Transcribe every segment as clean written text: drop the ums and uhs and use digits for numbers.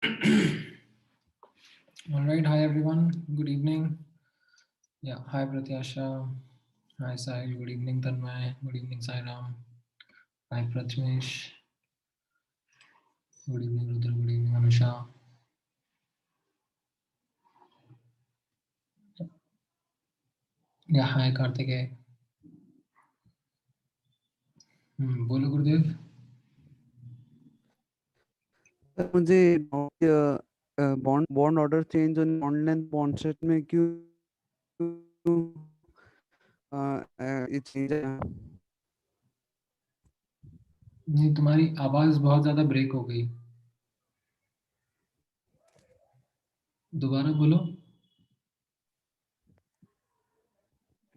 All right, hi everyone. Good evening. Yeah, hi Pratyasha. Hi Sahil. Good evening Tanmay. Good evening Sairam. Hi Pratmesh. Good evening Rudra. Good evening Anusha. Yeah, hi Kartikeya. बोलो गुरुदेव. मुझे bond order change और bond length bond set में क्यों ये change है? नहीं, तुम्हारी आवाज बहुत ज्यादा ब्रेक हो गई. दोबारा बोलो.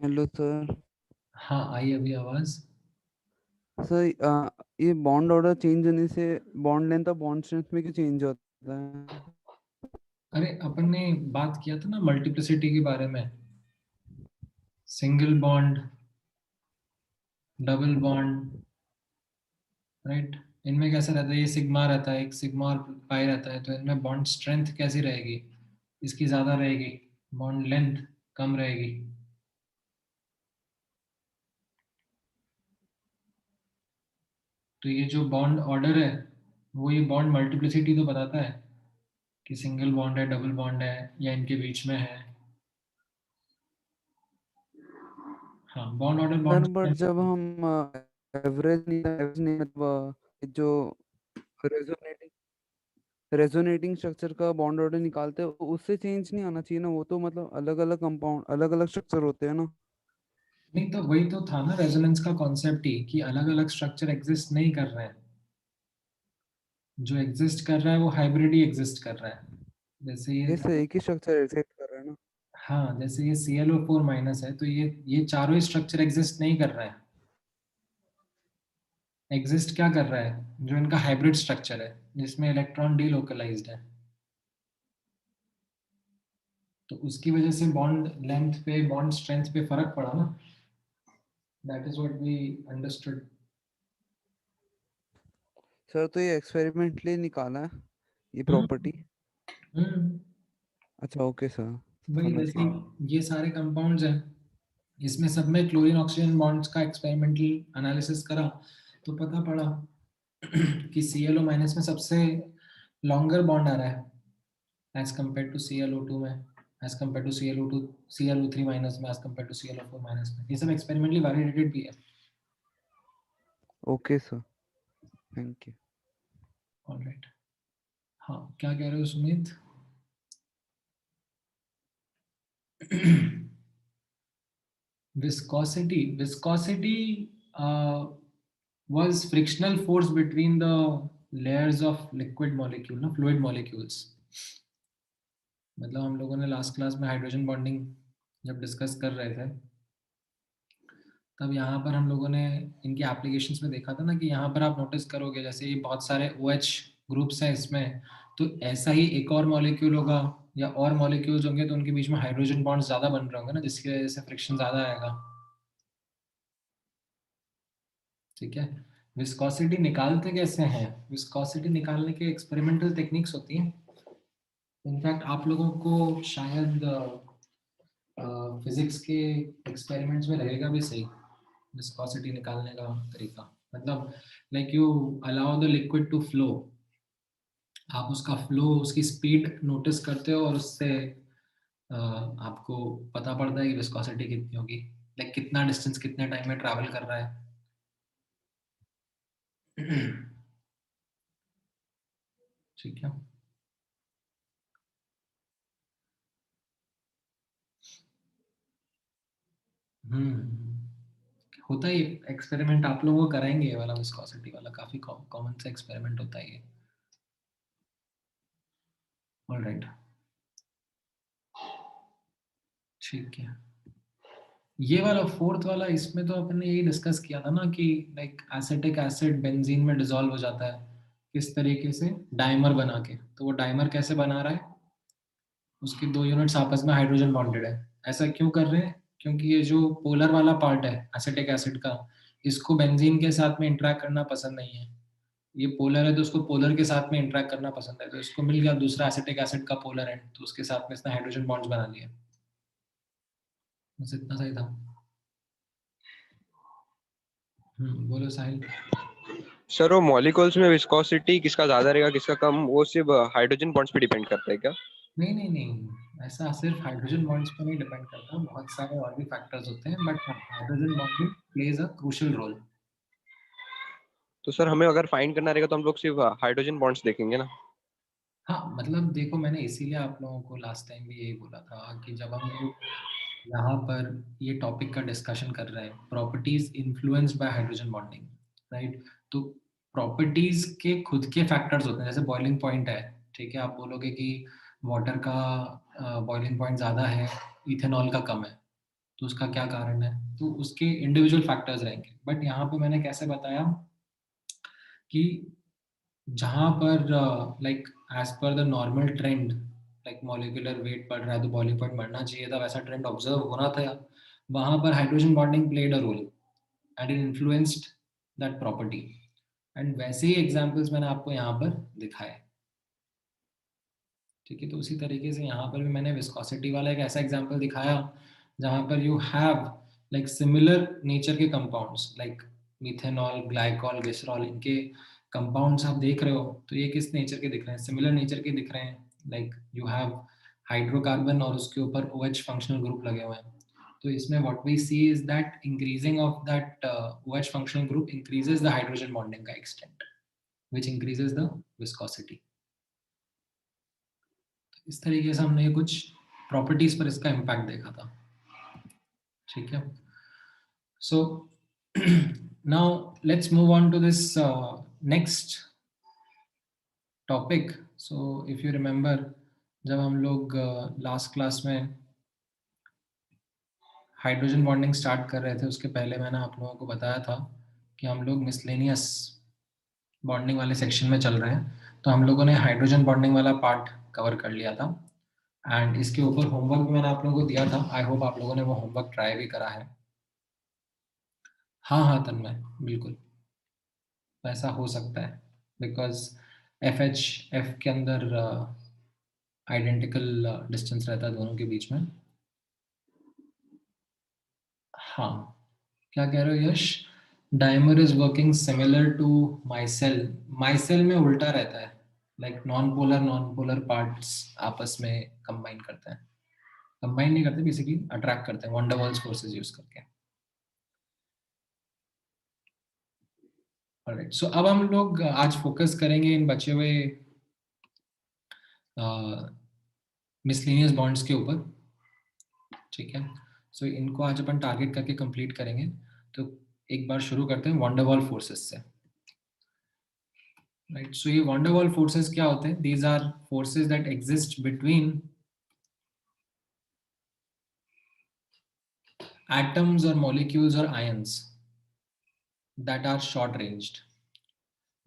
Hello sir. हाँ, आई अभी आवाज. सर ये बॉन्ड ऑर्डर चेंज होने से बॉन्ड लेंथ और बॉन्ड स्ट्रेंथ में क्यों चेंज होता है? अरे अपन ने बात किया था ना मल्टीप्लिसिटी के बारे में. Single bond, double bond, right. इनमें कैसा रहता है, ये सिग्मा रहता है, एक सिग्मा और पाई रहता है, तो इनमें बॉन्ड स्ट्रेंथ कैसी रहेगी? इसकी ज्यादा रहेगी, बॉन्ड लेंथ कम रहेगी. तो ये जो बॉन्ड ऑर्डर है वो ये बॉन्ड मल्टीप्लिसिटी तो बताता है कि सिंगल बॉन्ड है, डबल बॉन्ड है, या इनके बीच में है. हाँ, bond order, sir bond but strength. जब हम एवरेज नहीं मतलब जो रेजोनेटिंग रेजोनेटिंग स्ट्रक्चर का बॉन्ड ऑर्डर निकालते हैं उससे चेंज नहीं आना चाहिए ना? वो तो मतलब अलग अलग कंपाउंड अलग अलग स्ट्रक्चर होते हैं ना. नहीं, तो वही तो था ना रेजोनेंस का कॉन्सेप्ट ही, कि अलग अलग स्ट्रक्चर एग्जिस्ट नहीं कर रहे हैं. जो एग्जिस्ट कर रहा है वो हाइब्रिड ही एग्जिस्ट कर रहा है. जैसे ये, ये से एक ही स्ट्रक्चर एक्सेप्ट कर रहा है ना. हाँ, जैसे ये ClO4 माइनस है, तो ये चारों ही स्ट्रक्चर एग्जिस्ट नहीं कर रहे हैं. एग्जिस्ट क्या कर रहा है? जो इनका हाइब्रिड स्ट्रक्चर है जिसमें इलेक्ट्रॉन डीलोकलाइज्ड है. तो उसकी वजह से बॉन्ड लेंथ पे, बॉन्ड स्ट्रेंथ पे फर्क पड़ा ना. That is what we understood. Sir तो ये एक्सपेरिमेंटली निकाला है ये हम्म. प्रॉपर्टी? हम्म. अच्छा ओके सर. वही, समझ जैसे गया. ये सारे कंपाउंड्स हैं, इसमें सब में क्लोरीन ऑक्सीजन बॉन्ड्स का एक्सपेरिमेंटल एनालिसिस करा तो पता पड़ा कि ClO माइनस में सबसे लॉन्गर बॉन्ड आ रहा है एज कम्पेयर टू ClO2 में, as compare to ClO3 minus में, as compare to ClO4 minus में. ये सब एक्सपेरिमेंटली वैलिडेटेड भी है. Okay sir. Thank you. Alright. हाँ, क्या कह रहे हो Sumit? Viscosity was frictional force between the layers of liquid molecule, ना fluid molecules. मतलब हम लोगों ने लास्ट क्लास में हाइड्रोजन बॉन्डिंग जब डिस्कस कर रहे थे, तब यहाँ पर हम लोगों ने इनकी एप्लीकेशंस में देखा था ना, कि यहाँ पर आप नोटिस करोगे जैसे ये बहुत सारे OH ग्रुप्स हैं इसमें, तो ऐसा ही एक और मॉलिक्यूल होगा या और मॉलिक्यूल्स होंगे, तो उनके बीच में हाइड्रोजन बॉन्ड ज्यादा बन रहे होंगे ना, जिसकी वजह से फ्रिक्शन ज्यादा आएगा. ठीक है. विस्कोसिटी निकालते कैसे हैं? विस्कोसिटी निकालने के एक्सपेरिमेंटल टेक्निक्स होती हैं. इनफैक्ट आप लोगों को शायद फिजिक्स के एक्सपेरिमेंट्स में रहेगा भी सही विस्कोसिटी निकालने का तरीका. मतलब like you allow the liquid to flow, आप उसका फ्लो, उसकी स्पीड नोटिस करते हो और उससे आपको पता पड़ता है कि विस्कोसिटी कितनी होगी, लाइक कितना डिस्टेंस कितने टाइम में ट्रैवल कर रहा है. ठीक है. होता ही एक्सपेरिमेंट आप लोगों को कराएंगे, ये वाला विस्कोसिटी वाला काफी कॉमन सा एक्सपेरिमेंट होता है ये. ऑलराइट. ठीक है. ये वाला फोर्थ वाला, इसमें तो अपन ने यही डिस्कस किया था ना कि लाइक एसिटिक एसिड बेंजीन में डिसॉल्व हो जाता है किस तरीके से, डाइमर बना के. तो वो डाइमर कैसे बना रहा है? उसके दो यूनिट्स आपस में हाइड्रोजन बॉन्डेड है. ऐसा क्यों कर रहे हैं? क्योंकि ये जो पोलर वाला पार्ट है एसिटिक एसिड का, इसको बेंजीन के साथ में इंटरेक्ट करना पसंद नहीं है. ये पोलर है तो उसको पोलर के साथ में इंटरेक्ट करना पसंद है, तो इसको मिल गया दूसरा एसिटिक एसिड का पोलर एंड, तो उसके साथ में इसने हाइड्रोजन बॉन्ड्स बना लिए। बस इतना सही था। बोलो साहिल। सर वो मॉलिक्यूल्स में विस्कोसिटी किसका ज्यादा रहेगा किसका कम, वो सिर्फ हाइड्रोजन बॉन्ड्स पे डिपेंड करता है क्या? नहीं नहीं नहीं, ऐसा सिर्फ हाइड्रोजन बॉन्ड्स पर नहीं डिपेंड करता, बहुत सारे और भी फैक्टर्स होते हैं, but hydrogen bonding plays a crucial role. तो सर हमें अगर फाइंड करना रहेगा तो हम लोग सिर्फ हाइड्रोजन बॉन्ड्स देखेंगे ना? हाँ मतलब देखो, मैंने इसीलिए आप लोगों को लास्ट टाइम भी यही बोला था कि जब हम लोग यहाँ पर ये टॉपिक का डिस्कशन कर रहे हैं, properties influenced by hydrogen bonding, right? तो प्रॉपर्टीज के खुद के फैक्टर्स होते हैं, जैसे बॉइलिंग पॉइंट है, ठीक है, आप बोलोगे कि वाटर का बॉइलिंग पॉइंट ज़्यादा है, इथेनॉल का कम है, तो उसका क्या कारण है? तो उसके इंडिविजुअल फैक्टर्स रहेंगे, बट यहाँ पे मैंने कैसे बताया कि जहाँ पर like as per the normal trend, like molecular weight बढ़ रहा है तो बॉइलिंग पॉइंट बढ़ना चाहिए था, वैसा ट्रेंड ऑब्जर्व होना था, वहाँ पर hydrogen bonding played a role and it influenced that property, and वैसे ही एग्जांपल्स मैंने आपको यहाँ पर दिखाए, ठीक है? तो उसी तरीके से यहाँ पर भी मैंने विस्कोसिटी वाला एक ऐसा एग्जांपल दिखाया जहाँ पर you have like similar nature के compounds, like methanol, glycol, glycerol, इनके कंपाउंड्स आप देख रहे हो, तो ये किस नेचर के दिख रहे हैं? सिमिलर नेचर के दिख रहे हैं, लाइक यू हैव हाइड्रोकार्बन और उसके ऊपर OH फंक्शनल ग्रुप लगे हुए हैं। तो इसमें what we see is that increasing of that OH functional group increases the hydrogen bonding का extent, which increases the viscosity. इस तरीके से हमने ये कुछ प्रॉपर्टीज पर इसका इम्पैक्ट देखा था, ठीक है? So now let's move on to this next topic. So if you remember, जब हम लोग लास्ट क्लास में हाइड्रोजन बॉन्डिंग स्टार्ट कर रहे थे, उसके पहले मैंने आप लोगों को बताया था कि हम लोग मिसलेनियस बॉन्डिंग वाले सेक्शन में चल रहे हैं, तो हम लोगों ने हाइड्रोजन बॉन्डिंग वाला पार्ट कवर कर लिया था, एंड इसके ऊपर होमवर्क भी मैंने आप लोगों को दिया था। आई होप आप लोगों ने वो होमवर्क ट्राई भी करा है। हाँ हाँ तन्मय, बिल्कुल ऐसा हो सकता है, बिकॉज FH के अंदर आइडेंटिकल डिस्टेंस रहता है दोनों के बीच में। हाँ, क्या कह रहे हो Yash? Dimer is working similar to micelle. Micelle में उल्टा रहता है, लाइक नॉन पोलर पार्ट्स आपस में कंबाइन करते हैं, कंबाइन नहीं करते, बेसिकली अट्रैक्ट करते हैं वंडर वॉल्स फोर्सेस यूज करके। ऑलराइट, सो अब हम लोग आज फोकस करेंगे इन बचे हुए मिसलेनियस बॉन्ड्स के ऊपर, ठीक है? सो इनको आज अपन टारगेट करके कंप्लीट करेंगे। तो एक बार शुरू करते हैं वंडरवॉल फोर्सेस से, राइट? सो ये वंडरवॉल फोर्सेस क्या होते हैं? These are forces that exist between atoms or molecules or ions that are short ranged.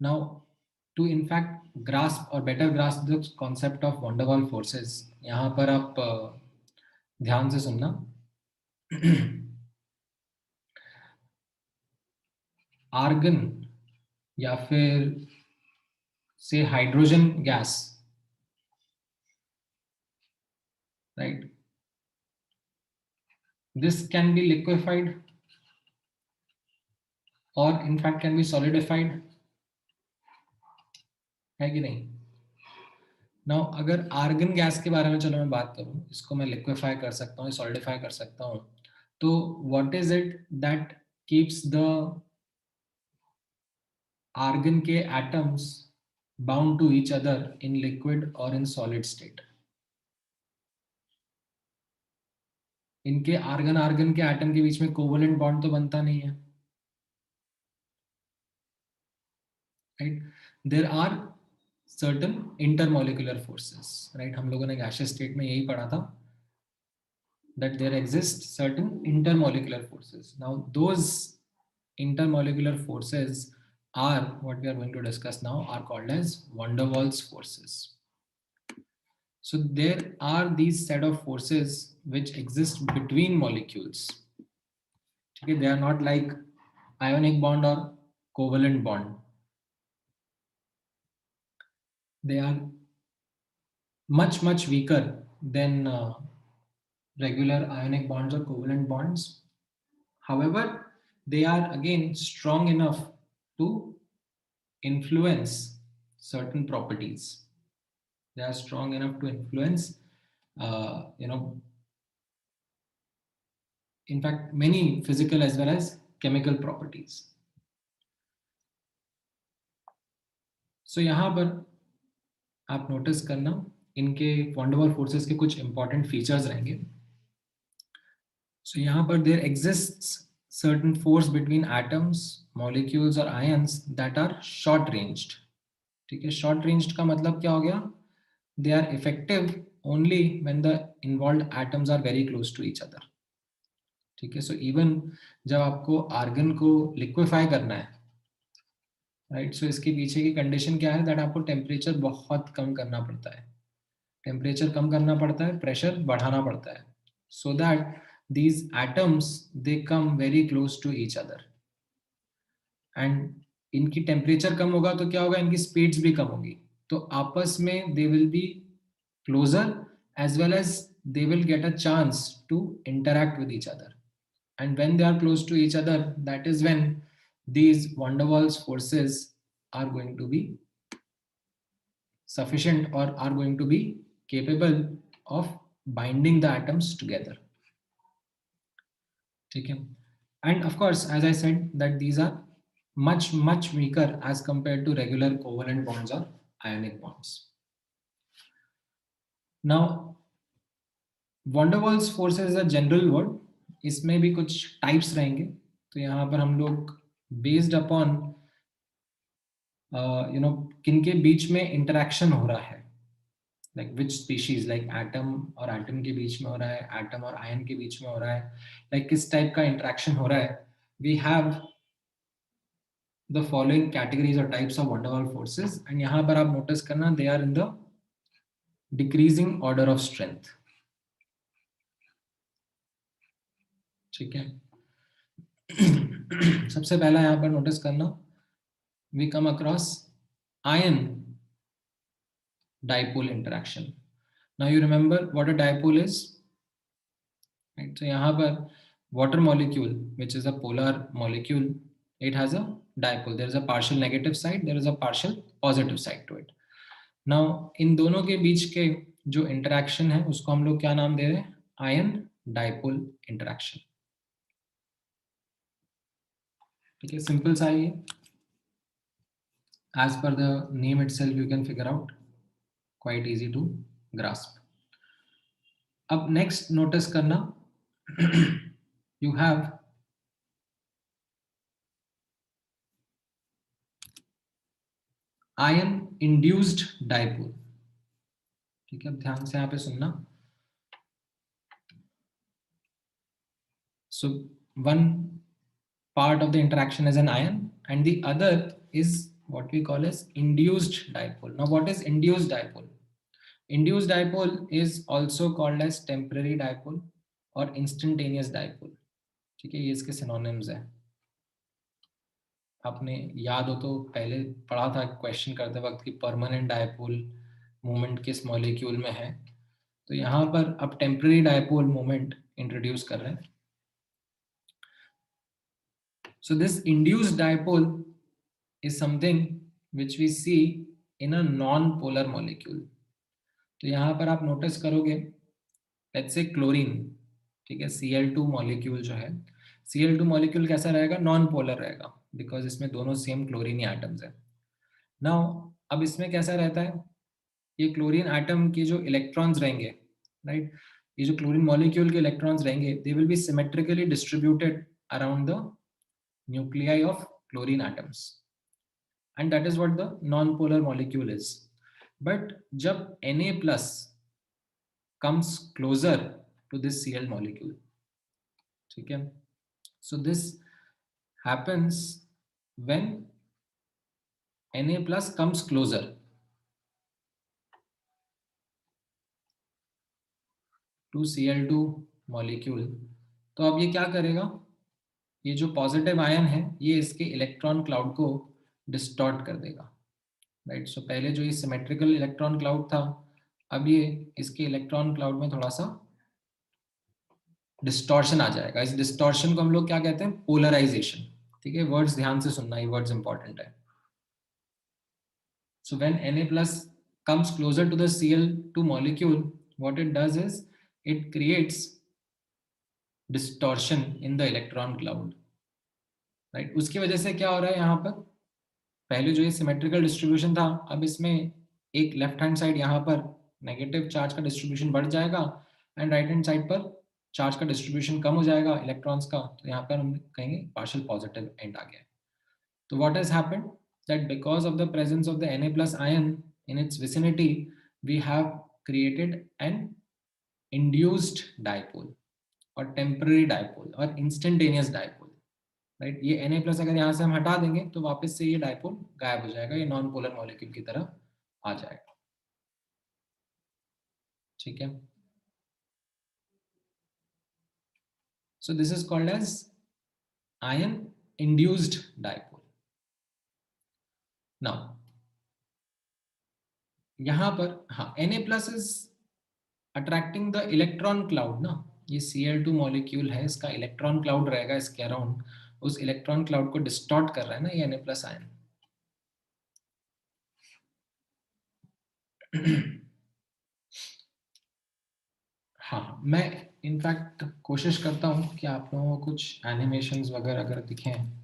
Now, to in fact grasp or better grasp the concept of van der Waals forces, यहाँ पर आप ध्यान से सुनना। Argon या फिर से hydrogen gas, right? This can be liquefied or in fact can be solidified, है कि नहीं? नाउ अगर आर्गन गैस के बारे में चलो मैं बात करूं, इसको मैं लिक्विफाई कर सकता हूँ, सॉलिडिफाई कर सकता हूँ, तो what is it that keeps the argon के atoms bound to each other in liquid और इन सॉलिड स्टेट? इनके आर्गन आर्गन के एटम के बीच में कोवलेंट बॉन्ड तो बनता नहीं है, right? There are certain intermolecular forces, right? हम लोगों ने गैसियस स्टेट में यही पढ़ा था, that there exist certain intermolecular forces. Now those intermolecular forces are what we are going to discuss now, are called as van der Waals forces. So there are these set of forces which exist between molecules. Okay, they are not like ionic bond or covalent bond. they are much weaker than regular ionic bonds or covalent bonds. However, they are again strong enough to influence certain properties. They are strong enough to influence, in fact, many physical as well as chemical properties. So यहाँ पर आप notice करना इनके von डर वाल forces के कुछ important features रहेंगे. So यहाँ पर there exists certain force between atoms, molecules or ions that are short ranged. ठीक है, short ranged का मतलब क्या हो गया? They are effective only when the involved atoms are very close to each other. ठीक है, so even जब आपको आर्गन को लिक्विफाई करना है, राइट, सो इसके पीछे की कंडीशन क्या है? दैट आपको टेम्परेचर बहुत कम करना पड़ता है. टेम्परेचर कम करना पड़ता है, प्रेशर बढ़ाना पड़ता है, so that these atoms they come very close to each other. and इनकी टेम्परेचर कम होगा तो क्या होगा? इनकी स्पीड्स भी कम होगी, तो आपस में they will be closer as well as they will get a chance to interact with each other. And when they are close to each other, that is when these van der Waals forces are going to be sufficient or are going to be capable of binding the atoms together. Okay. And of course, as I said, that these are much weaker as compared to regular covalent bonds or ionic bonds. Now, van der Waals forces is a general word. इसमें भी कुछ types रहेंगे. तो यहाँ पर हम लोग based upon किनके बीच में इंटरेक्शन हो रहा है, like which species, like atom और एटम के बीच में हो रहा है, एटम और आयन के बीच में हो रहा है, लाइक किस टाइप का इंटरेक्शन हो रहा है. We have the following categories और types of van der Waals forces, and यहाँ पर आप नोटिस करना they are in the decreasing order of strength. ठीक है. सबसे पहला यहाँ पर नोटिस करना, we come across ion dipole interaction. Now you remember what a dipole is, right? So यहाँ पर water molecule, which is a polar molecule, it has a dipole. There is a partial negative side, there is a partial positive side to it. Now इन दोनों के बीच के जो interaction है उसको हम लोग क्या नाम दे रहे हैं? Ion dipole interaction. ठीक है, सिंपल सा ही है. As per the name itself, you can figure out, quite easy to grasp. अब next notice करना, you have ion induced dipole. ठीक है, ध्यान से यहाँ पे सुनना. So one part of the interaction is an ion and the other is what we call as induced dipole. Now what is induced dipole? Induced dipole is also called as temporary dipole or instantaneous dipole. ठीक है, ये इसके synonyms है. आपने याद हो तो पहले पढ़ा था क्वेश्चन करते वक्त कि परमानेंट डायपोल मोमेंट किस मॉलिक्यूल में है, तो यहाँ पर अब टेम्पररी डायपोल मोमेंट इंट्रोड्यूस कर रहे हैं. So this induced dipole is something which we see in a non-polar molecule. तो यहाँ पर आप नोटिस करोगे, let's say क्लोरीन, ठीक है, Cl2 मॉलिक्यूल जो है, Cl2 मॉलिक्यूल कैसा रहेगा? नॉन पोलर रहेगा, बिकॉज इसमें दोनों सेम क्लोरीन एटम्स है. नाउ अब इसमें कैसा रहता है? ये क्लोरीन एटम की जो इलेक्ट्रॉन्स रहेंगे, राइट, ये जो क्लोरीन मॉलिक्यूल के इलेक्ट्रॉन्स रहेंगे, they will be symmetrically distributed around the nuclei of chlorine atoms, and that is what the non-polar molecule is. But जब Na plus comes closer to this Cl molecule, ठीक है, so this happens when Na plus comes closer to Cl2 molecule. तो अब ये क्या करेगा? ये जो पॉजिटिव आयन है ये इसके इलेक्ट्रॉन क्लाउड को डिस्टॉर्ट कर देगा. राइट. सो पहले जो ये सिमेट्रिकल इलेक्ट्रॉन क्लाउड था, अब ये इसके इलेक्ट्रॉन क्लाउड में थोड़ा सा डिस्टॉर्शन आ जाएगा. इस डिस्टॉर्शन को हम लोग क्या कहते हैं? पोलराइजेशन. ठीक है, वर्ड्स ध्यान से सुनना, ये वर्ड्स इंपॉर्टेंट है. So when Na plus comes closer to the Cl2 molecule, what it does is it creates distortion in the electron cloud. Right? उसकी वजह से क्या हो रहा है यहाँ पर? पहले जो ये सिमेट्रिकल डिस्ट्रीब्यूशन था, अब इसमें एक लेफ्ट हैंड साइड यहाँ पर नेगेटिव चार्ज का डिस्ट्रीब्यूशन बढ़ जाएगा एंड राइट हैंड साइड पर चार्ज का डिस्ट्रीब्यूशन कम हो जाएगा इलेक्ट्रॉन्स का. तो यहाँ पर हम कहेंगे पार्शियल पॉजिटिव एंड आ गया. तो what has happened that because of the presence of the Na plus ion in its vicinity, we have created an induced dipole or temporary dipole or instantaneous dipole. Right. ये Na plus अगर यहाँ से हम हटा देंगे तो वापस से ये डाइपोल गायब हो जाएगा, ये नॉन पोलर मॉलिक्यूल की तरह आ जाएगा. ठीक है. So this is called as ion induced dipole. Now यहाँ पर हाँ, Na plus is attracting the electron cloud ना. ये Cl2 मॉलिक्यूल है, इसका इलेक्ट्रॉन क्लाउड रहेगा इसके अराउंड. उस इलेक्ट्रॉन क्लाउड को डिस्टॉर्ट कर रहा है ना ये Na plus आयन. हाँ, मैं इनफैक्ट कोशिश करता हूँ कि आप लोगों को कुछ एनिमेशंस वगैरह अगर दिखें.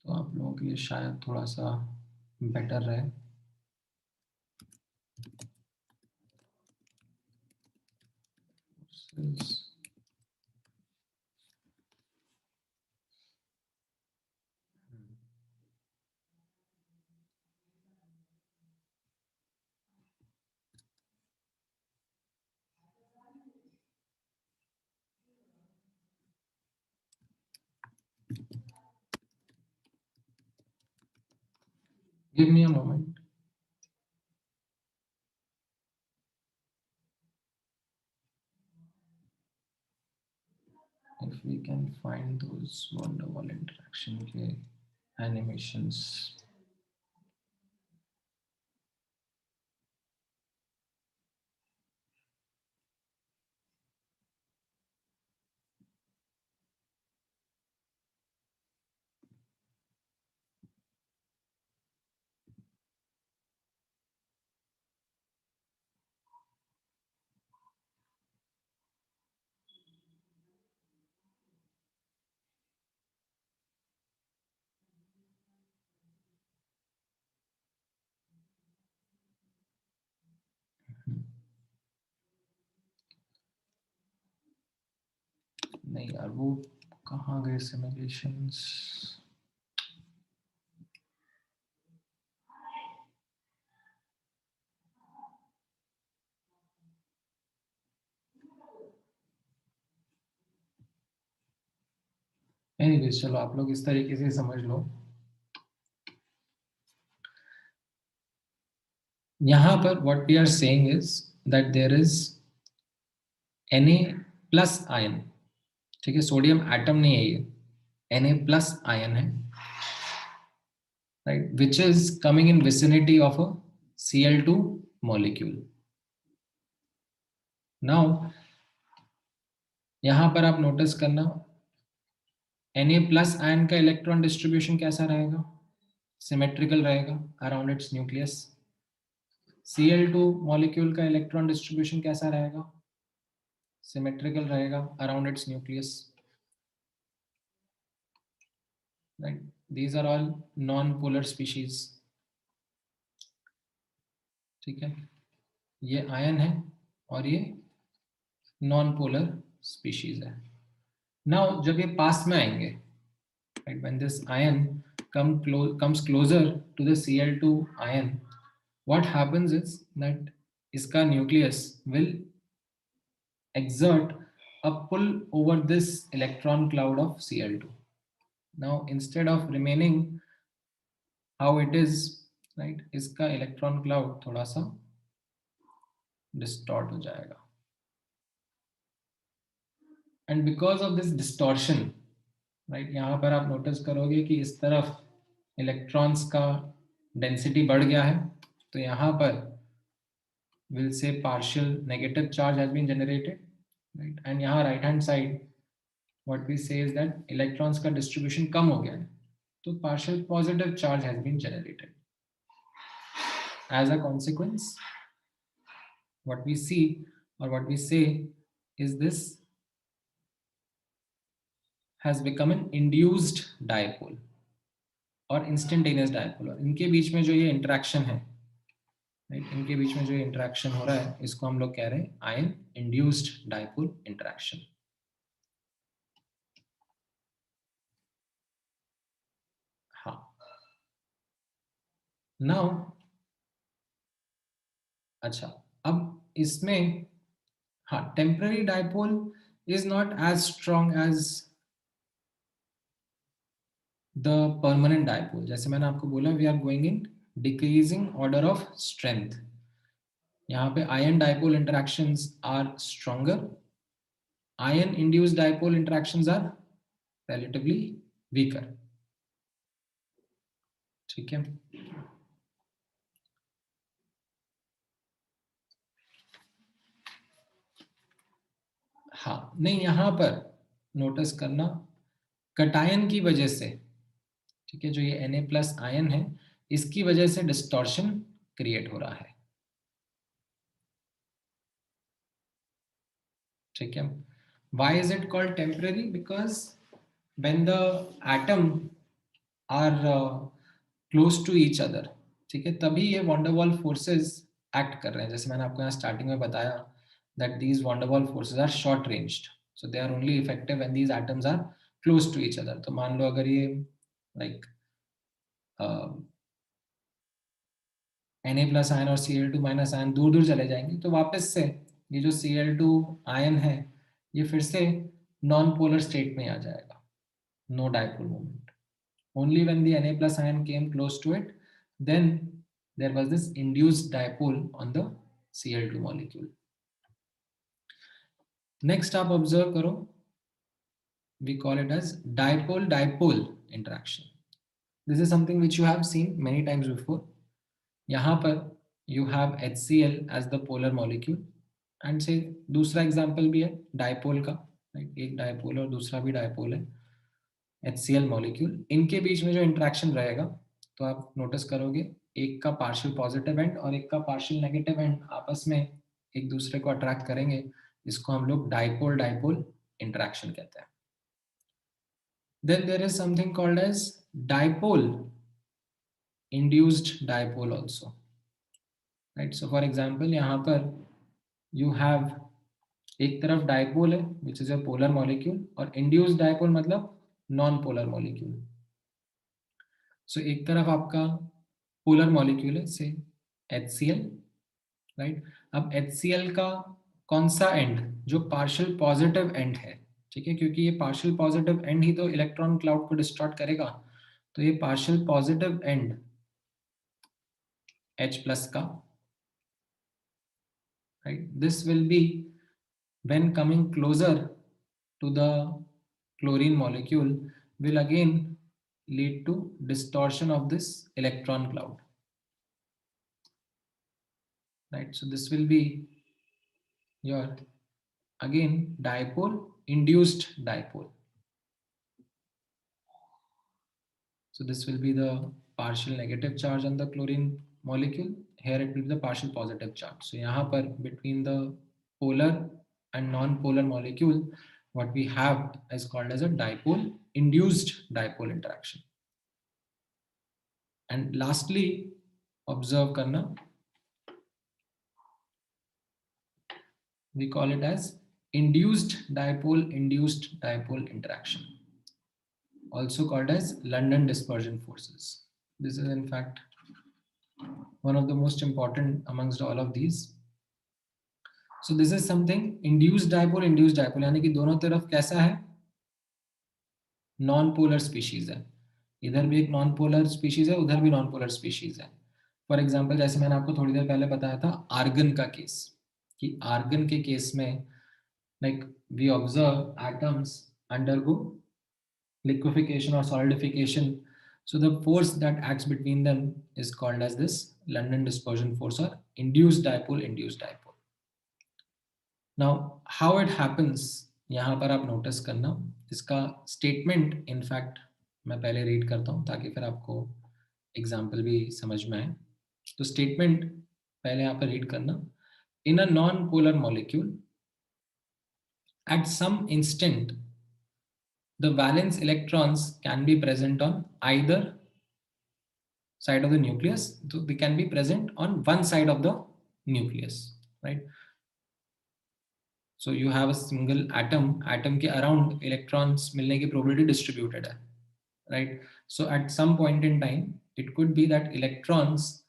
तो आप लोगों के लिए शायद थोड़ा सा बेटर रहे. Give me a moment. If we can find those wonderful interaction के animations. नहीं यार, वो कहाँ गए सिमुलेशंस? एनीवेज, चलो आप लोग इस तरीके से समझ लो. यहाँ पर what we are saying is that there is Na plus ion. ठीक है, सोडियम एटम नहीं है ये, Na plus ion है, right, which is coming in vicinity of a Cl2 molecule. Now यहाँ पर आप नोटिस करना Na plus ion का इलेक्ट्रॉन डिस्ट्रीब्यूशन कैसा रहेगा? सिमेट्रिकल रहेगा around its nucleus. Cl2 molecule का इलेक्ट्रॉन डिस्ट्रीब्यूशन कैसा रहेगा? सिमेट्रिकल रहेगा around its nucleus. Right? These are all non-polar species. ठीक है, ये आयन है और ये non-polar species है. Now जब ये पास में आएंगे, right, when this ion comes closer to the Cl2 ion, what happens is that इसका nucleus will exert a pull over this electron cloud of Cl2. Now instead of remaining how it is, right, इसका electron cloud थोड़ा सा distort हो जाएगा. And because of this distortion, right, यहाँ पर आप notice करोगे कि इस तरफ इलेक्ट्रॉन्स का डेंसिटी बढ़ गया है, तो यहाँ पर we'll say partial negative charge has been generated, right? And यहाँ right hand side what we say is that electrons का distribution कम हो गया है, तो partial positive charge has been generated. As a consequence, what we see or what we say is this has become an induced dipole और instantaneous dipole. और इनके बीच में जो ये interaction है, right? इनके बीच में जो इंटरेक्शन हो रहा है इसको हम लोग कह रहे हैं आयन इंड्यूस्ड डाइपोल इंटरेक्शन. हाँ, नाउ अच्छा, अब इसमें हाँ, temporary dipole is not as strong as the permanent dipole. जैसे मैंने आपको बोला we are going in decreasing order of strength. यहाँ पे ion dipole interactions are stronger, ion induced dipole interactions are relatively weaker. ठीक है, हाँ नहीं, यहाँ पर नोटिस करना कटायन की वजह से, ठीक है, जो ये Na+ आयन है इसकी वजह से डिस्टॉर्शन क्रिएट हो रहा है. ठीक है, why is it called temporary? Because when the atom are close to each other, ठीक है, तभी ये वॉन्डरवॉल फोर्सेस एक्ट कर रहे हैं. जैसे मैंने आपको यहाँ स्टार्टिंग में बताया that these van der Waals forces are short ranged, so they are only effective when these atoms are close to each other. तो मान लो अगर ये like Na+ आयन और Cl2- आयन दूर दूर चले जाएंगे, तो वापस से ये जो Cl2 आयन है ये फिर से नॉन पोलर स्टेट में आ जाएगा, no dipole moment. Only when the Na+ ion came close to it, then there was this induced dipole on the Cl2 molecule. Next आप observe करो, we call it as dipole-dipole interaction. This is something which you have seen many times before. यहाँ पर you have HCl as the polar molecule and say दूसरा example भी है dipole का, एक dipole और दूसरा भी dipole है HCl molecule. इनके बीच में जो interaction रहेगा तो आप notice करोगे एक का partial positive end और एक का partial negative end आपस में एक दूसरे को attract करेंगे, इसको हम लोग dipole-dipole interaction कहते हैं. Then there is something called as dipole induced dipole also, right? So for example यहाँ पर you have एक तरफ dipole है which is a polar molecule और induced dipole मतलब non polar molecule. So एक तरफ आपका polar molecule है say HCl, right? अब HCl का कौन सा end जो partial positive end है, ठीक है, क्योंकि ये partial positive end ही तो इलेक्ट्रॉन क्लाउड को डिस्टॉर्ट करेगा, तो ये partial positive end H+ का, right? This will be when coming closer to the chlorine molecule will again lead to distortion of this electron cloud, right? So this will be your again dipole induced dipole. So this will be the partial negative charge on the chlorine molecule. Here it will be the partial positive charge. So यहाँ पर between the polar and non-polar molecule, what we have is called as a dipole induced dipole interaction. And lastly, observe करना, we call it as induced dipole interaction, also called as London dispersion forces. This is in fact one of the most important amongst all of these. So this is something induced dipole यानी कि दोनों तरफ कैसा है, non polar species है, इधर भी एक नॉन पोलर स्पीशीज है, उधर भी नॉन पोलर स्पीशीज है. फॉर एग्जांपल जैसे मैंने आपको थोड़ी देर पहले बताया था आर्गन का केस, कि आर्गन के केस में like we observe atoms undergo liquefaction or solidification. So the force that acts between them is called as this London dispersion force or induced dipole. Now how it happens, यहाँ पर आप notice करना, इसका statement in fact मैं पहले read करता हूँ ताकि फिर आपको एग्जाम्पल भी समझ में आए. तो स्टेटमेंट पहले यहाँ पर रीड करना. In a non-polar molecule, at some instant, the valence electrons can be present on either side of the nucleus. So they can be present on one side of the nucleus, right? So you have a single atom के around electrons मिलने की probability distributed है, right? So at some point in time, it could be that electrons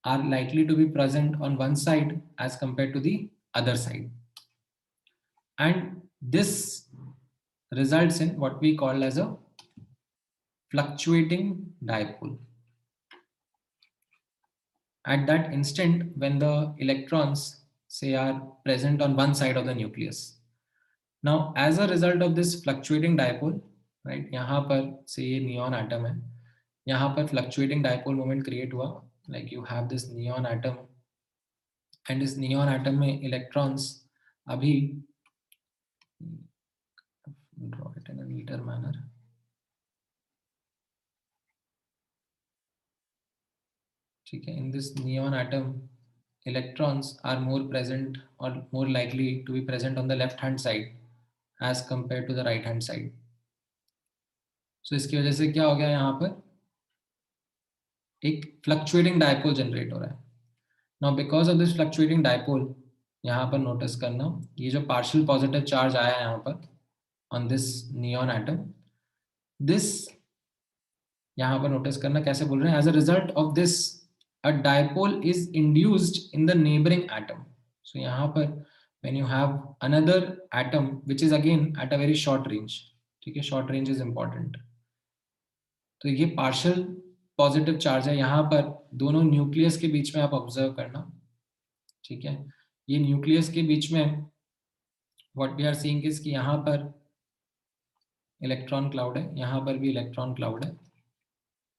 are likely to be present on one side as compared to the other side. And this results in what we call as a fluctuating dipole. At that instant when the electrons say are present on one side of the nucleus. Now as a result of this fluctuating dipole, right, यहाँ पर से ये neon atom है, यहाँ पर fluctuating dipole moment create हुआ, like you have this neon atom and इस neon atom में electrons अभी draw it in a neater manner. ठीक है, in this neon atom electrons are more present or more likely to be present on the left hand side as compared to the right hand side. So इसकी वजह से क्या हो गया, यहाँ पर एक fluctuating dipole generate हो रहा है. Now because of this fluctuating dipole, यहाँ पर notice करना, ये जो partial positive charge आया है यहाँ पर on this neon atom, this यहाँ पर notice करना कैसे बोल रहे हैं, as a result of this a dipole is induced in the neighboring atom. So यहाँ पर when you have another atom which is again at a very short range, ठीक है, short range is important. तो ये partial positive charge है, यहाँ पर दोनों न्यूक्लियस के बीच में आप ऑब्जर्व करना, ठीक है. ये न्यूक्लियस के बीच में what we are seeing is कि यहाँ पर इलेक्ट्रॉन क्लाउड है, यहाँ पर भी इलेक्ट्रॉन क्लाउड है,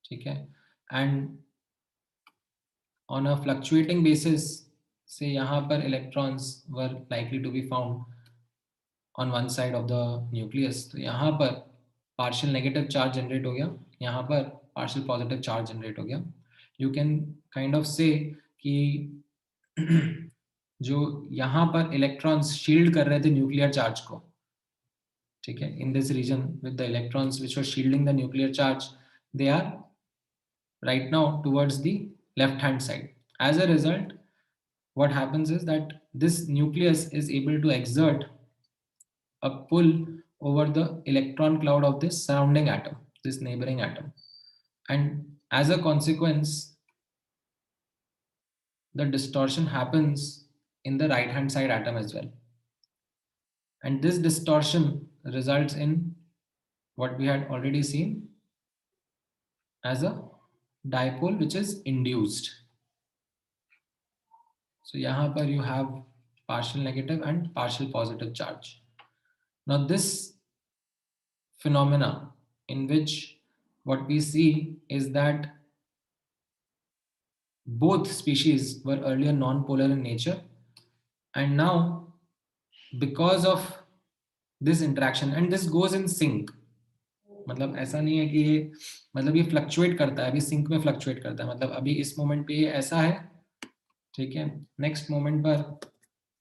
ठीक है. And on a fluctuating basis से यहाँ पर electrons were likely to be found on one side of the nucleus. तो यहाँ पर partial negative charge generate हो गया, यहाँ पर partial positive charge generate हो गया. You can kind of say कि जो यहाँ पर electrons shield कर रहे थे nuclear charge को, ठीक है, in this region with the electrons which were shielding the nuclear charge, they are right now towards the left hand side. As a result, what happens is that this nucleus is able to exert a pull over the electron cloud of this surrounding atom, this neighboring atom. And as a consequence, the distortion happens in the right hand side atom as well. And this distortion results in what we had already seen as a dipole which is induced. So यहाँ पर you have partial negative and partial positive charge. Now this phenomena in which what we see is that both species were earlier non-polar in nature, and now because of this interaction, and this goes in sync, मतलब ऐसा नहीं है कि ये मतलब ये fluctuate करता है, अभी सिंक में फ्लक्चुएट करता है, मतलब अभी इस मोमेंट पे ये ऐसा है, ठीक है, नेक्स्ट मोमेंट पर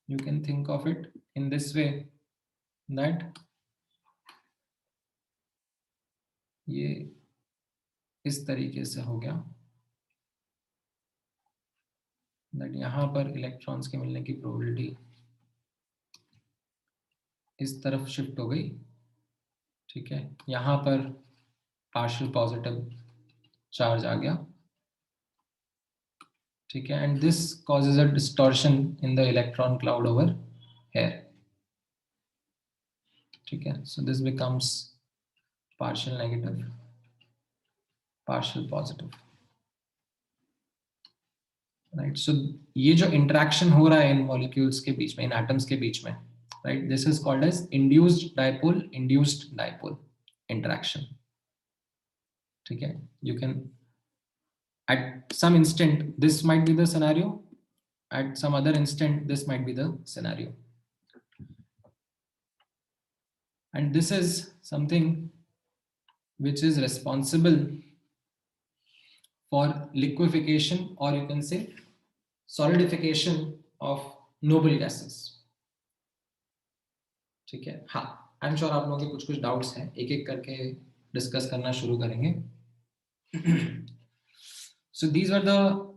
you can think of it in this way that ये इस तरीके से हो गया, दैट यहाँ पर इलेक्ट्रॉन्स के मिलने की प्रोबेबिलिटी इस तरफ शिफ्ट हो गई, ठीक है, यहाँ पर पार्शियल पॉजिटिव चार्ज आ गया, ठीक है, and this causes a distortion in the electron cloud over here, ठीक है. So this becomes partial negative, partial positive, right. So ये जो इंटरेक्शन हो रहा है इन मॉलिक्यूल्स के बीच में, इन एटम्स के बीच में, right? This is called as induced dipole interaction. Okay, you can, at some instant this might be the scenario, at some other instant this might be the scenario, and this is something which is responsible for liquefaction, or you can say solidification of noble gases. ठीक है, हाँ, I am sure आप लोगों के कुछ कुछ doubts हैं, एक एक करके डिस्कस करना शुरू करेंगे. So these are the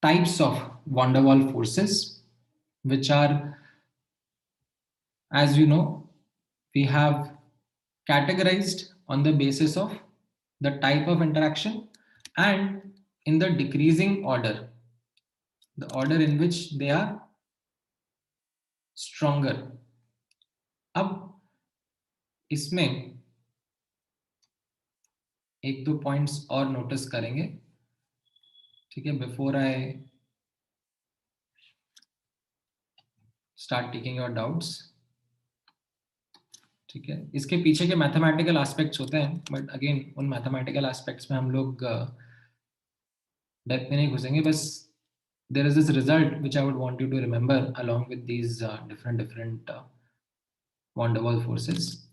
types of van der Waals forces, which are, as you know, we have categorized on the basis of the type of interaction and in the decreasing order, the order in which they are stronger. अब इसमें एक दो points और notice करेंगे, ठीक है, before I start taking your doubts. ठीक है, इसके पीछे के मैथमेटिकल एस्पेक्ट्स होते हैं, बट अगेन उन मैथमेटिकल एस्पेक्ट्स में हम लोग डेप्थ में नहीं घुसेंगे. बस there is this result which I would want you to remember along with these different van der Waals forces.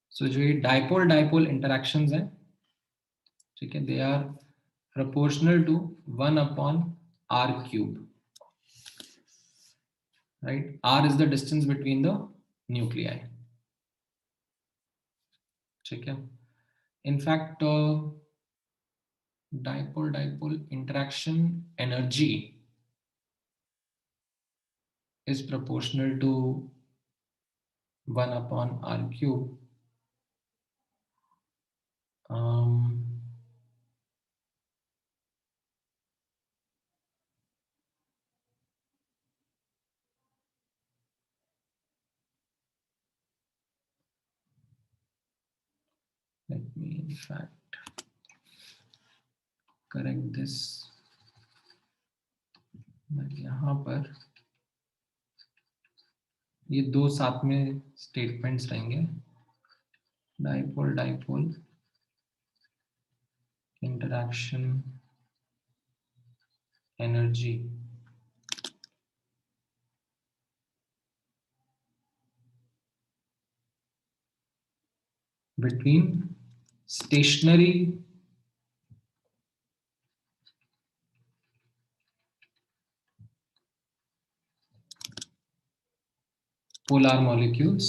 So जो ये dipole interactions हैं, ठीक है, they are proportional to 1 upon r cube, right? R is the distance between the nuclei. ठीक है, in fact dipole interaction energy is proportional to 1 upon r cube. Let me in fact correct this. यहाँ पर ये दो साथ में statements रहेंगे, dipole interaction energy between stationary polar molecules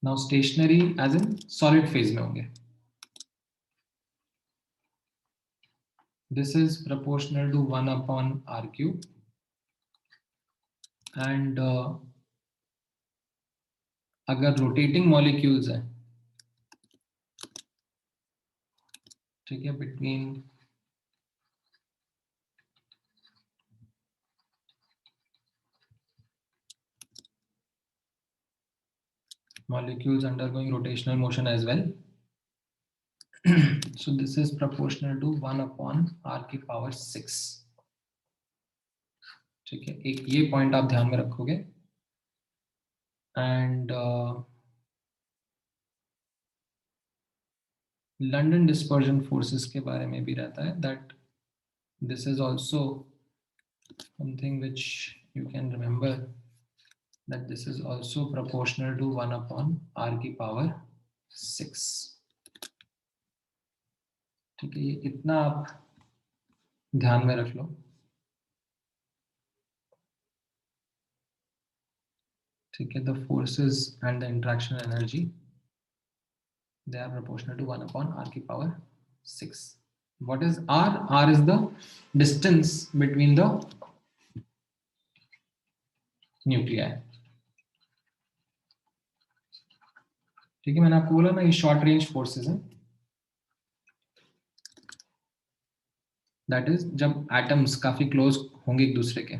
now stationary as in solid phase में होंगे. This is proportional to 1 upon r cube and अगर rotating molecules हैं, ठीक है, between molecules undergoing rotational motion as well. So this is proportional to 1 upon r की power 6. ठीक है, एक ये पॉइंट आप ध्यान में रखोगे. एंड लंडन डिस्पर्जन फोर्सेस के बारे में भी रहता है, that this is also something which you can remember, that this is also proportional to 1 upon r की पावर 6. ठीक है, ये इतना आप ध्यान में रख लो. ठीक है, the forces and the interaction energy, they are proportional to 1 upon r की power 6. What is r? R is the distance between the nuclei. ठीक है, मैंने आपको बोला ना ये शॉर्ट रेंज फोर्सेस हैं. दैट इज जब एटम्स काफी क्लोज होंगे एक दूसरे के,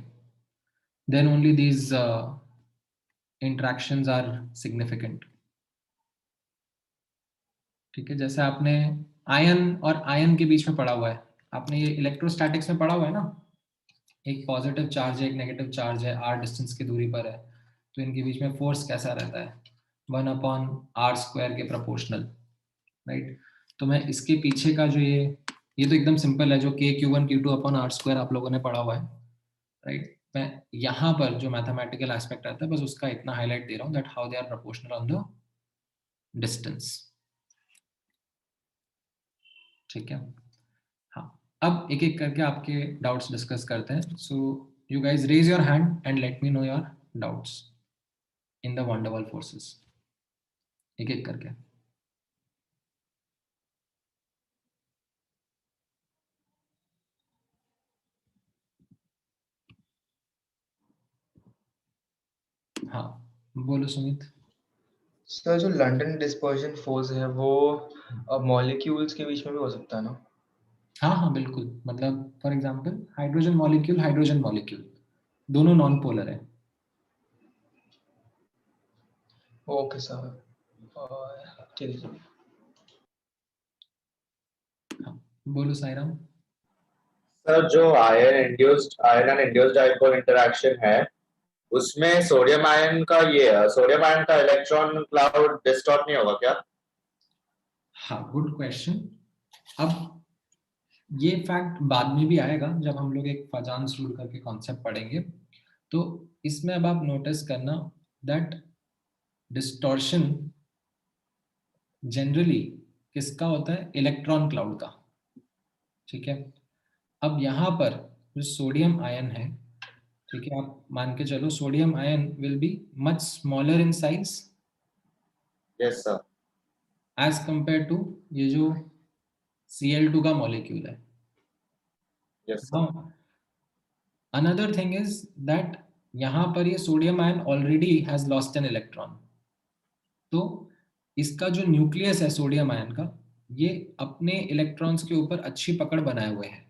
then only these interactions are significant. ठीक है, जैसे आपने आयन और आयन के बीच में पढ़ा हुआ है, आपने ये इलेक्ट्रोस्टैटिक्स में पढ़ा हुआ है ना, एक पॉजिटिव चार्ज है एक नेगेटिव चार्ज है, r डिस्टेंस की दूरी पर है, तो इनके बीच में फोर्स कैसा रहता है, 1/r² के प्रोपोर्शनल, राइट। तो मैं इसके पीछे का जो ये तो एकदम सिंपल है, जो k(q1 q2)/r² आप लोगों ने पढ़ा हुआ है, राइट। मैं यहाँ पर जो मैथमेटिकल एस्पेक्ट आता है बस उसका इतना हाईलाइट दे रहा हूँ, that how they are proportional on the distance, ठीक है। हाँ, अब एक एक करके आपके डाउट्स डिस्कस करते हैं। So you guys raise your hand and let me know your doubts in the van der Waals forces, एक एक करके। हाँ बोलो सुमित। सर जो लंदन डिस्पर्जन फोर्स है वो मॉलिक्यूल्स के बीच में भी हो सकता है ना? हाँ हाँ बिल्कुल, मतलब फॉर एग्जांपल हाइड्रोजन मॉलिक्यूल दोनों नॉन पोलर है। ओके सर, ठीक है सर। हाँ बोलो साईराम। सर जो iron and induced dipole interaction है उसमें सोडियम आयन का इलेक्ट्रॉन क्लाउड डिस्टॉर्ट नहीं होगा क्या? हाँ गुड क्वेश्चन। अब ये फैक्ट बाद में भी आएगा जब हम लोग एक फाजान्स रूल करके कॉन्सेप्ट पढ़ेंगे। तो इसमें अब आप नोटिस करना दैट डिस्टॉर्शन जनरली किसका होता है, इलेक्ट्रॉन क्लाउड का, ठीक है। अब यहाँ पर जो सोडियम आयन है, ठीक है, आप मान के चलो sodium ion will be much smaller in size yes sir. As compare to ये जो Cl2 का मॉलिक्यूल है। Yes sir. Another thing is that यहाँ पर ये sodium ion already has lost an electron, तो इसका जो न्यूक्लियस है सोडियम आयन का, ये अपने इलेक्ट्रॉन्स के ऊपर अच्छी पकड़ बनाए हुए है,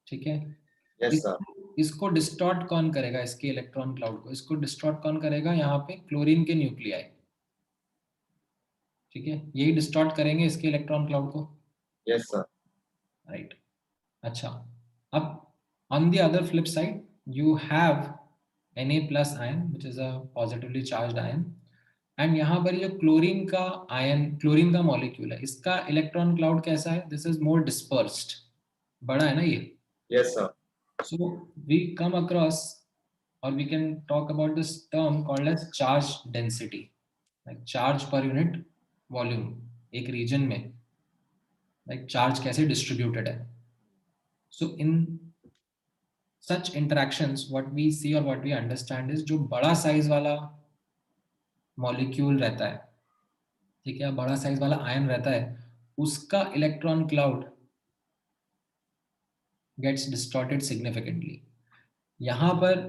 ठीक है। Yes sir. इसको डिस्टॉर्ट कौन करेगा, इसके इलेक्ट्रॉन क्लाउड को इसको डिस्टॉर्ट कौन करेगा, यहाँ पे क्लोरीन के न्यूक्लियाई, ठीक है, यही डिस्टॉर्ट करेंगे इसके इलेक्ट्रॉन क्लाउड को, यस सर। राइट। अच्छा, अब on the other flip side you have Na plus ion which is a positively charged ion, and यहाँ पर जो क्लोरीन का आयन, क्लोरीन का मॉलिक्यूल है, इसका इलेक्ट्रॉन क्लाउड कैसा है, दिस इज मोर डिस्पर्स्ड, बड़ा है ना ये। Yes sir. So we come across और we can talk about this term called as charge density, like charge per unit volume एक रीजन में, लाइक चार्ज कैसे डिस्ट्रीब्यूटेड है। So in such interactions what we see or what we understand is जो बड़ा size वाला molecule रहता है, ठीक है, बड़ा साइज वाला आयन रहता है, उसका electron cloud gets distorted significantly. यहाँ पर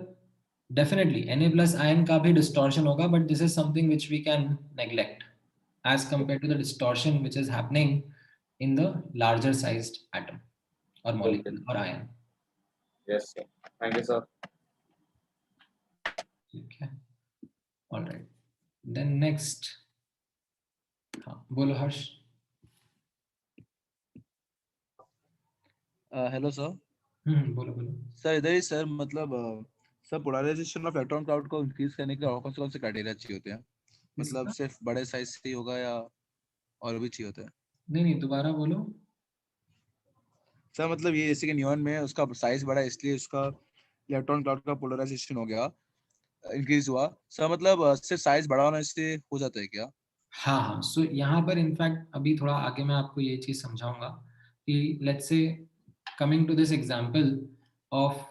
डेफिनेटली Na+ आयन का भी डिस्टॉर्शन होगा, but this is something which we can neglect as compare to the distortion which is happening in the larger sized atom और molecule और ion. Yes sir, thank you sir. ठीक है, alright, then next. हाँ बोलो हर्ष। Hello sir. बोलो बोलो। Sir इधर ही सर, मतलब sir polarisation of electron cloud को इंक्रीज करने के लिए और कौन से क्राइटेरिया चाहिए होते हैं? मतलब सिर्फ बड़े साइज से ही होगा या और भी चाहिए होता है? नहीं दोबारा बोलो। सर मतलब ये जैसे कि नियॉन में उसका साइज बड़ा है इसलिए उसका इलेक्ट्रॉन क्लाउड का पोलराइजेशन हो गया, इंक्रीज हुआ। सर मतलब सिर्फ साइज बड़ा होने से हो जाता है क्या? हाँ, सो यहाँ पर इनफैक्ट अभी थोड़ा आगे मैं आपको ये चीज समझाऊंगा कि let's say coming to this example of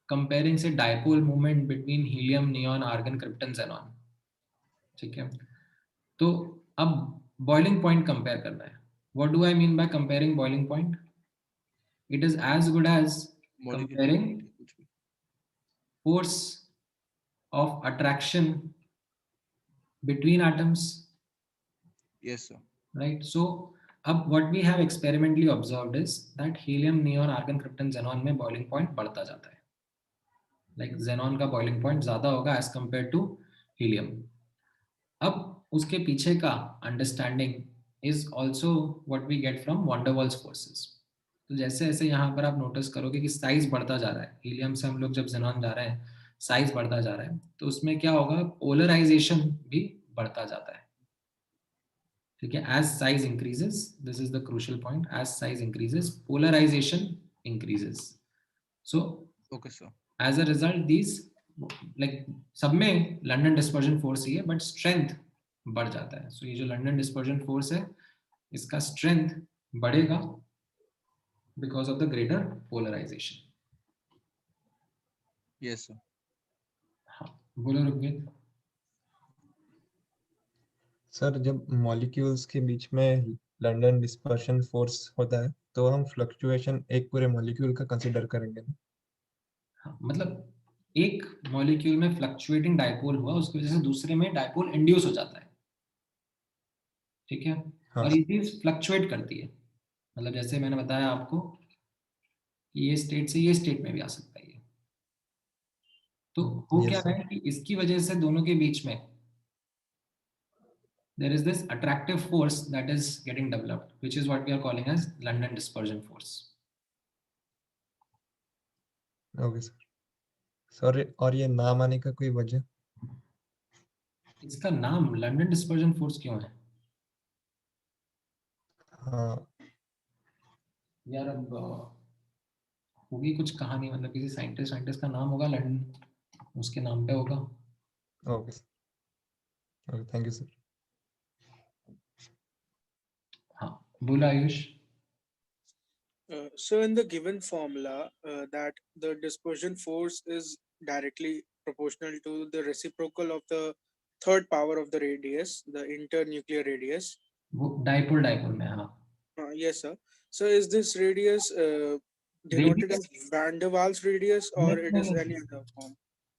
comparing say dipole movement between helium, neon, argon, krypton, xenon, ठीक है। तो अब बॉइलिंग पॉइंट कंपेयर करना है। What do I mean by comparing boiling point? It is as good as comparing force of attraction between atoms. Yes sir. Right, so अब what we have experimentally observed is that helium, neon, argon, krypton, xenon में boiling point बढ़ता जाता है, like xenon का boiling point ज़्यादा होगा as compared to helium। अब उसके पीछे का understanding is also what we get from van der Waals forces। तो जैसे जैसे यहाँ पर आप नोटिस करोगे कि साइज बढ़ता जा रहा है, हीलियम से हम लोग जब ज़ेनॉन जा रहे हैं साइज बढ़ता जा रहा है, तो उसमें क्या होगा, पोलराइजेशन भी बढ़ता जाता है। ठीक है, as size increases, this is the crucial point, as size increases polarisation increases. So okay sir. As a result these, like सब में लंडन डिस्पर्जन फोर्स ही है बट स्ट्रेंथ बढ़ जाता है। सो ये जो लंडन डिस्पर्जन फोर्स है इसका स्ट्रेंथ बढ़ेगा because of the greater polarisation. Yes sir. हाँ, बोलो ऋग्वेद। सर जब मॉलिक्यूल्स के बीच में लंडन डिस्पर्शन फोर्स होता है तो हम फ्लक्चुएशन एक पूरे मॉलिक्यूल का कंसीडर करेंगे ना? हाँ, मतलब एक मॉलिक्यूल में फ्लक्चुएटिंग डायपोल हुआ, उसकी वजह से दूसरे में डायपोल इंड्यूस हो जाता है। ठीक है, हाँ और ये चीज फ्लक्चुएट करती है, मतलब जैसे मैंने बताया आपको कि ये स्टेट से ये स्टेट में भी आ सकता है ये। तो हो क्या यस रहा सर। है कि इसकी वजह से दोनों के बीच में there is this attractive force that is getting developed, which is what we are calling as London dispersion force. Okay sir. Sir और ये नाम आने का कोई वजह? इसका नाम लंदन डिस्पर्जन फोर्स क्यों है हाँ यार? अब होगी कुछ कहानी, मतलब किसी साइंटिस्ट का नाम होगा, लंदन उसके नाम पे होगा। Okay sir. Okay thank you sir. हाँ, बोला Ayush. So in the given formula, that the dispersion force is directly proportional to the reciprocal of the third power of the radius, the internuclear radius. वो dipole में, हाँ। Yes, sir. So is this radius denoted radius as van der Waals radius, or नहीं, it is any other form?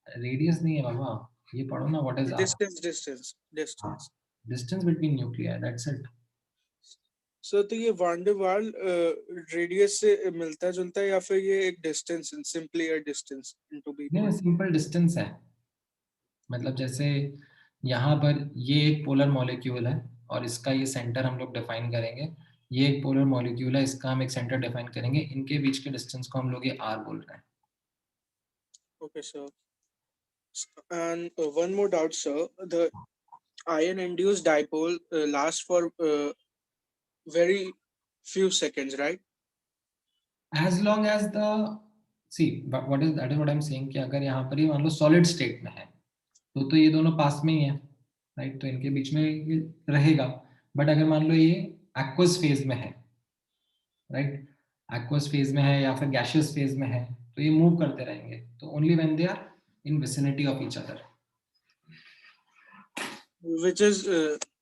Radius नहीं है बाबा, ये पढ़ो ना, what is Distance. Distance between nuclear, that's it. So तो ये van der Waal radius से मिलता जुलता है, या फिर ये एक distance, simply a distance into b? नहीं, सिंपल डिस्टेंस है, मतलब जैसे यहाँ पर ये एक पोलर मॉलिक्यूल है और इसका ये सेंटर हम लोग डिफाइन करेंगे, ये एक पोलर मॉलिक्यूल है, इसका हम एक सेंटर डिफाइन करेंगे, इनके बीच के डिस्टेंस को हम लोग ये r बोल रहे हैं। Okay, sir. And one more doubt, sir. The ion-induced dipole lasts for very few seconds, right? As long as the, see what is that is what I'm saying कि अगर यहाँ पर ये मान लो सॉलिड स्टेट में है तो ये दोनों पास में ही है, राइट, तो इनके बीच में ये रहेगा। बट अगर मान लो ये एक्वस फेज में है, राइट, एक्वस फेज में है या फिर गैशियस फेज में है, तो ये मूव करते रहेंगे, तो only when they are in vicinity of each other. Which is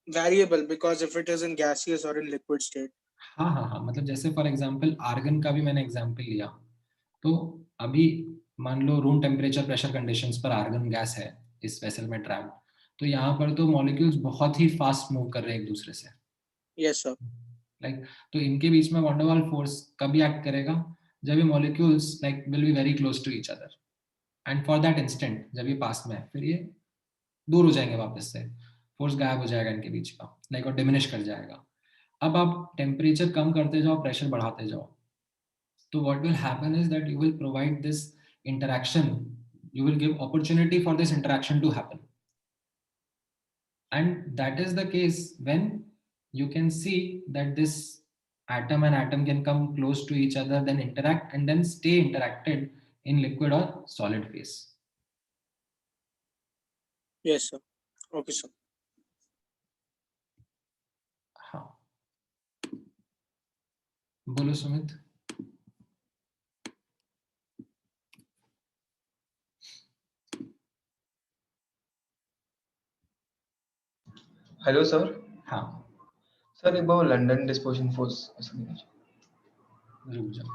variable, because if it is in gaseous or in liquid state. हाँ हाँ हाँ, मतलब जैसे फॉर एग्जांपल आर्गन का भी मैंने एग्जांपल लिया, तो अभी मान लो रूम टेम्परेचर प्रेशर कंडीशंस पर आर्गन गैस है इस वेसल में ट्रैप्ड, तो यहाँ पर तो मॉलिक्यूल्स बहुत ही फास्ट मूव कर रहे हैं एक दूसरे से, Yes, sir. लाइक तो इनके बीच में वैन डर वाल फोर्स कभी एक्ट करेगा जब ये molecules like will be very close to each other, and for that instant जब ये पास में है फिर ये दूर हो जाएंगे वापस से, फोर्स गायब हो जाएगा इनके बीच का, लाइक और डिमिनिश कर जाएगा। अब आप टेम्परेचर कम करते जाओ, प्रेशर बढ़ाते जाओ, तो what will happen is that you will provide this interaction, you will give opportunity for this interaction to happen, and that is the case when you can see that this atom and atom can come close to each other, then interact and then stay interacted in liquid or solid phase. Yes, sir. Okay, sir. हाँ, बोलो Sumit. Hello sir. हाँ, sir एक बार London dispersion force ऐसा कीजिए। रुक जाओ,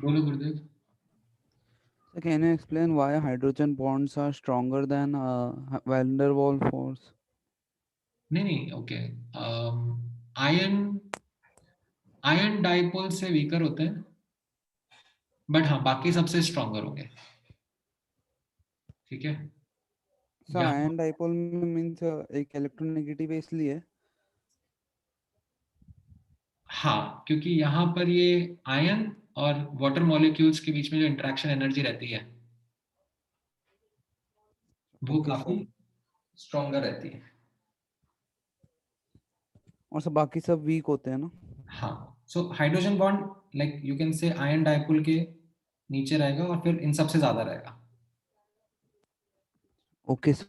बोलो गुरुदेव। So can you explain why hydrogen bonds are stronger than van der Waals force? नहीं, ओके, आयन डाइपोल से वीकर होते हैं, बट हाँ बाकी सबसे स्ट्रॉन्गर होंगे। ठीक है, So ion dipole means एक इलेक्ट्रोनेगेटिव है इसलिए। हाँ, क्योंकि यहाँ पर ये आयन और वाटर मॉलिक्यूल्स के बीच में जो इंटरेक्शन एनर्जी रहती है वो ओके काफी सर, स्ट्रॉन्गर रहती है। और सब बाकी सब वीक होते हैं ना? हाँ, so hydrogen bond like you can say ion dipole के नीचे रहेगा और फिर इन सबसे ज्यादा रहेगा। Okay sir.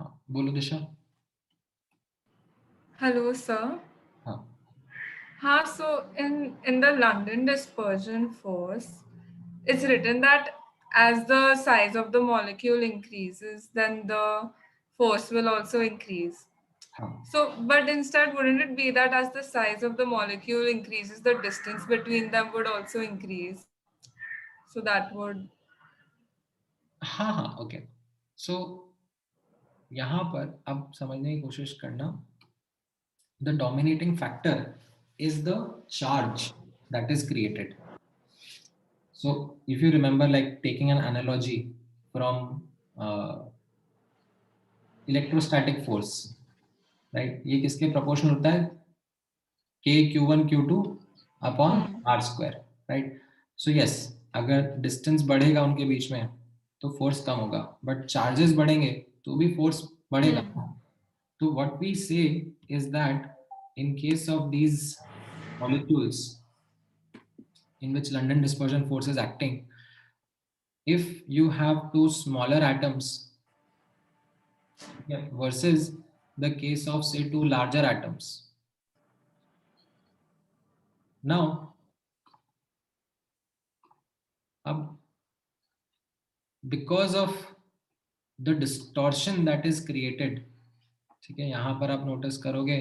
हाँ, बोलो दिशा। Hello, sir. हाँ, So in the London dispersion force, it's written that as the size of the molecule increases, then the force will also increase. हाँ, So, but instead, wouldn't it be that as the size of the molecule increases, the distance between them would also increase? So that would. हाँ, हाँ, okay. सो यहाँ पर अब समझने की कोशिश करना, the dominating factor is the charge that is created. So if you remember, like taking an analogy from electrostatic force, right? ये किसके proportional होता है? K Q1 Q2 upon R square, right? So yes, अगर distance बढ़ेगा उनके बीच में तो force कम होगा, but charges बढ़ेंगे तो भी force बढ़ेगा। So what we say is that in case of these molecules in which London dispersion force is acting, if you have two smaller atoms, yeah, versus the case of say two larger atoms, now because of the distortion that is created, ठीक है, यहाँ पर आप notice करोगे,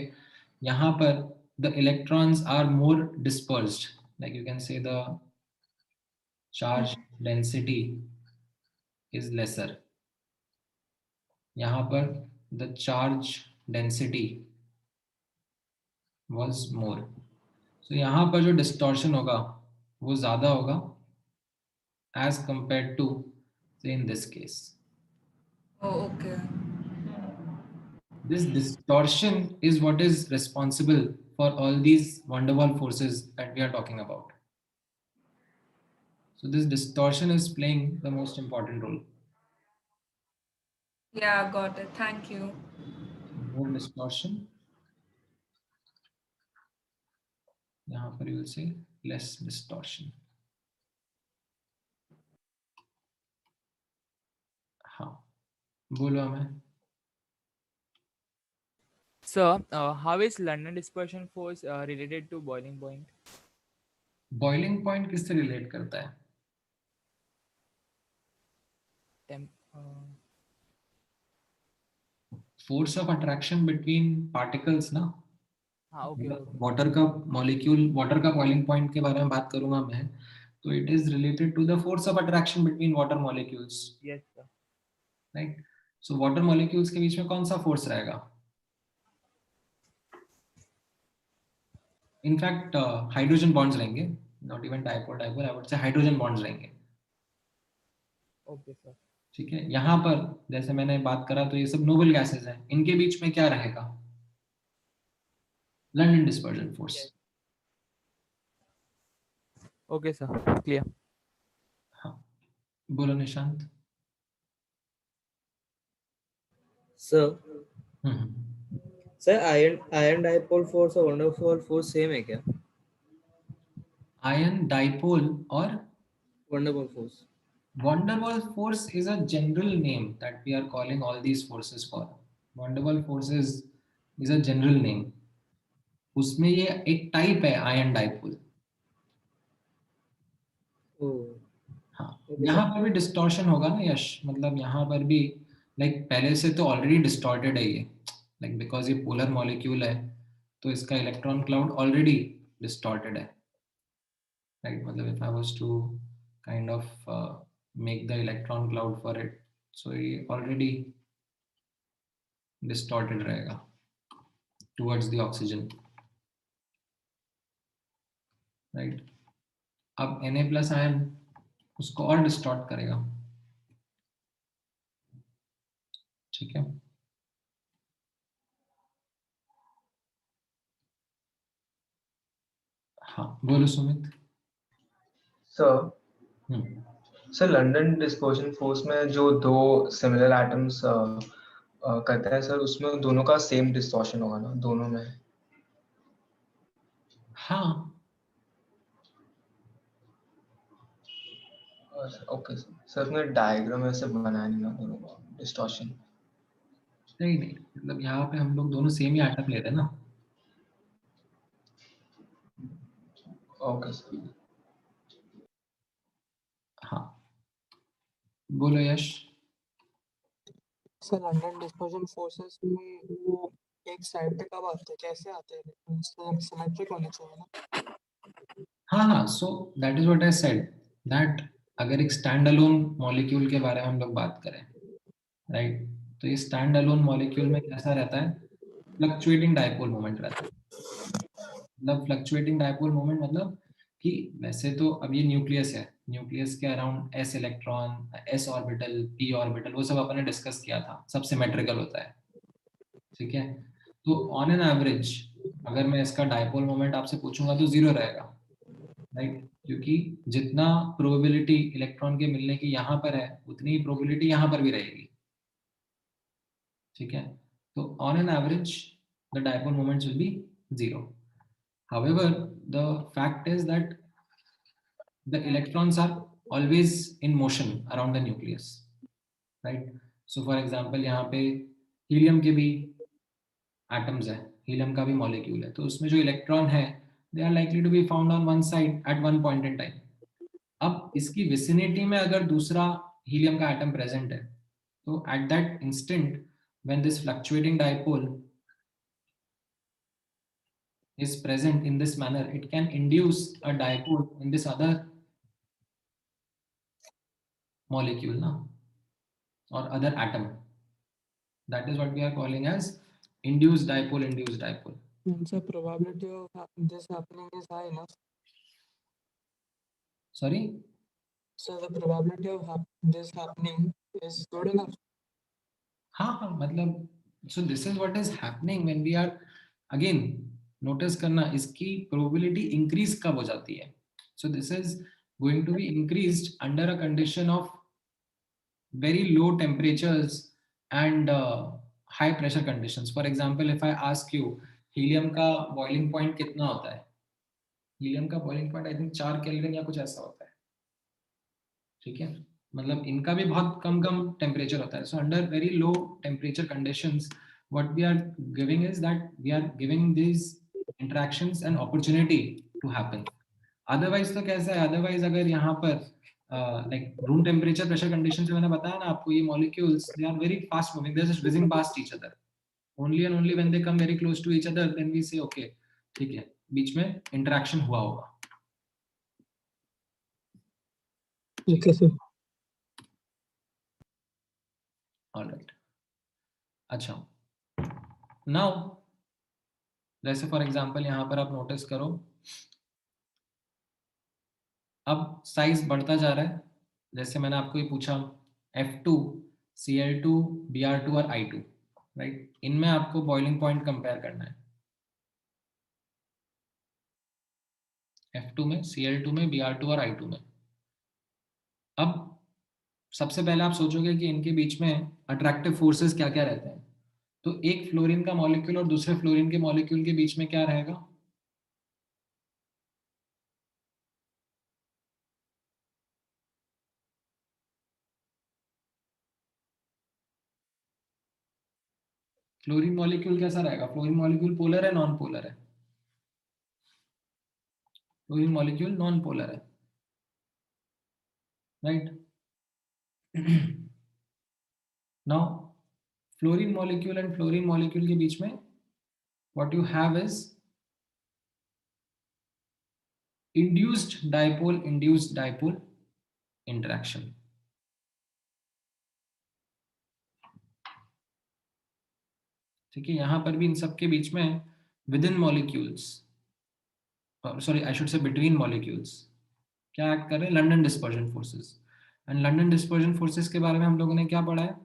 यहाँ पर the electrons are more dispersed, like you can say the charge density is lesser. यहाँ पर the charge density was more. So यहाँ पर जो distortion होगा वो ज़्यादा होगा as compared to say in this case. Oh, okay. This distortion is what is responsible for all these van der Waals forces that we are talking about. So this distortion is playing the most important role. Yeah, got it. Thank you. More distortion. यहाँ पर you will say less distortion. हाँ, बोलो हमें। Sir, how is London dispersion force related to boiling point? Boiling point किससे relate करता है? Force of attraction between particles ना? हाँ, okay. वाटर का मॉलिक्यूल, वाटर का बॉइलिंग पॉइंट के बारे में बात करूंगा मैं, तो it is related to the force of attraction between water molecules. Yes, sir. Right, so water molecules के बीच में कौन सा फोर्स रहेगा? इनफैक्ट हाइड्रोजन बॉन्ड्स रहेंगे, not even dipole dipole, I would say hydrogen bonds रहेंगे। Okay, sir. ठीक है, यहाँ पर जैसे मैंने बात करा तो ये सब नोबल गैसेस हैं, इनके बीच में क्या रहेगा? London dispersion force. Okay, sir. Clear. हाँ, बोलो Nishant. Sir, sir, iron dipole force और van der Waals force same है क्या? आयन डाइपोल और van der Waals force. Van der Waals force is a general name that we are calling all these forces for. Van der Waals force is a general name. उसमें ये एक type है ion dipole. हाँ, यहाँ पर भी distortion होगा ना यश, मतलब यहाँ पर भी लाइक पहले से तो ऑलरेडी डिस्टॉर्टेड है ये, लाइक बिकॉज ये पोलर मॉलिक्यूल है तो इसका इलेक्ट्रॉन क्लाउड ऑलरेडी डिस्टॉर्टेड है, राइट? मतलब if I was to kind of make the electron cloud for it, so ये already distorted रहेगा towards the oxygen, right? अब Na+ आयन उसको और डिस्टॉर्ट करेगा, ठीक है? हाँ बोलो सुमित। सर हम्म, सर लंदन डिस्पर्जन फोर्स में जो दो सिमिलर एटम्स करते हैं सर, उसमें दोनों का सेम डिस्टॉर्शन होगा ना दोनों में? हाँ ओके सर, उसमें डायग्राम ऐसे बनाया नहीं ना दोनों का डिस्टॉर्शन। नहीं नहीं, मतलब यहाँ पे हम लोग दोनों सेम ही एटम ले रहे हैं ना। Okay sir. हाँ बोलो यश। सर लंदन डिस्पर्जन फोर्सेस में वो एक साइड पे कब आते हैं, कैसे आते हैं? सिमेट्रिक होने चाहिए ना। हाँ हाँ, so that is what I said, that अगर एक स्टैंड अलोन मॉलिक्यूल के बारे में हम लोग बात करें, राइट, तो ये स्टैंड अलोन मॉलिक्यूल में कैसा रहता है, फ्लक्चुएटिंग डायपोल मोमेंट रहता है। मतलब फ्लक्चुएटिंग डायपोल मोमेंट मतलब कि वैसे तो अब ये न्यूक्लियस है, न्यूक्लियस के around S electron, S orbital, P orbital, वो सब अपन ने डिस्कस किया था, सब सिमेट्रिकल होता है, ठीक है। तो ऑन एन एवरेज अगर मैं इसका डायपोल मोमेंट आपसे पूछूंगा तो 0 रहेगा, राइट, क्योंकि जितना प्रोबेबिलिटी इलेक्ट्रॉन के मिलने की यहाँ पर है उतनी ही प्रोबेबिलिटी यहाँ पर भी रहेगी, ठीक है। तो on an average the dipole moments will be 0. However, the fact is that the electrons are always in motion around the nucleus, right? So for example, यहाँ पे helium के भी atoms है, helium का भी molecule है, तो उसमें जो electron है, they are likely to be found on one side at one point in time. अब इसकी vicinity में अगर दूसरा helium का atom present है, तो at that instant when this fluctuating dipole is present in this manner, it can induce a dipole in this other molecule now, or other atom. That is what we are calling as induced dipole, induced dipole. And so probability of this happening is high enough. Sorry? So the probability of this happening is good enough. हाँ मतलब so this is what is happening when we are, again notice करना इसकी probability increase कब हो जाती है. So this is going to be increased under a condition of very low temperatures and high pressure conditions. For example, if I ask you helium का boiling point कितना होता है, helium का boiling point I think 4 kelvin या कुछ ऐसा होता है, ठीक है, मतलब इनका भी बहुत कम टेम्परेचर होता है. So under very low temperature conditions what we are giving is that we are giving these interactions an opportunity to happen. Otherwise तो कैसा है, अदरवाइज अगर यहाँ पर like room temperature pressure condition से मैंने बताया ना आपको, ये मॉलिक्यूल्स they are very fast moving, they are just whizzing past each other. Only and only when they come very close to each other then we say okay, ठीक है, बीच में इंटरेक्शन हुआ होगा. Okay, sir. All right. अच्छा, now जैसे for example यहाँ पर आप नोटिस करो, अब साइज बढ़ता जा रहा है. जैसे मैंने आपको ये पूछा F2, Cl2, Br2 और I2, राइट, इनमें आपको बॉइलिंग पॉइंट कंपेयर करना है. F2 में, Cl2 में, Br2 और I2 में. अब सबसे पहले आप सोचोगे कि इनके बीच में अट्रैक्टिव फोर्सेस क्या क्या रहते हैं. तो एक फ्लोरीन का मॉलिक्यूल और दूसरे फ्लोरीन के मॉलिक्यूल के बीच में क्या रहेगा, फ्लोरीन मॉलिक्यूल कैसा रहेगा, फ्लोरीन मॉलिक्यूल पोलर है नॉन पोलर है, फ्लोरीन मॉलिक्यूल नॉन पोलर है, right. Now fluorine molecule and fluorine molecule के बीच में what you have is induced dipole interaction. ठीक है, यहां पर भी इन सब के बीच में with in molecules, sorry I should say between molecules, क्या एक्ट कर रहे हैं, London dispersion forces. And London dispersion forces के बारे में हम लोगों ने क्या पढ़ा है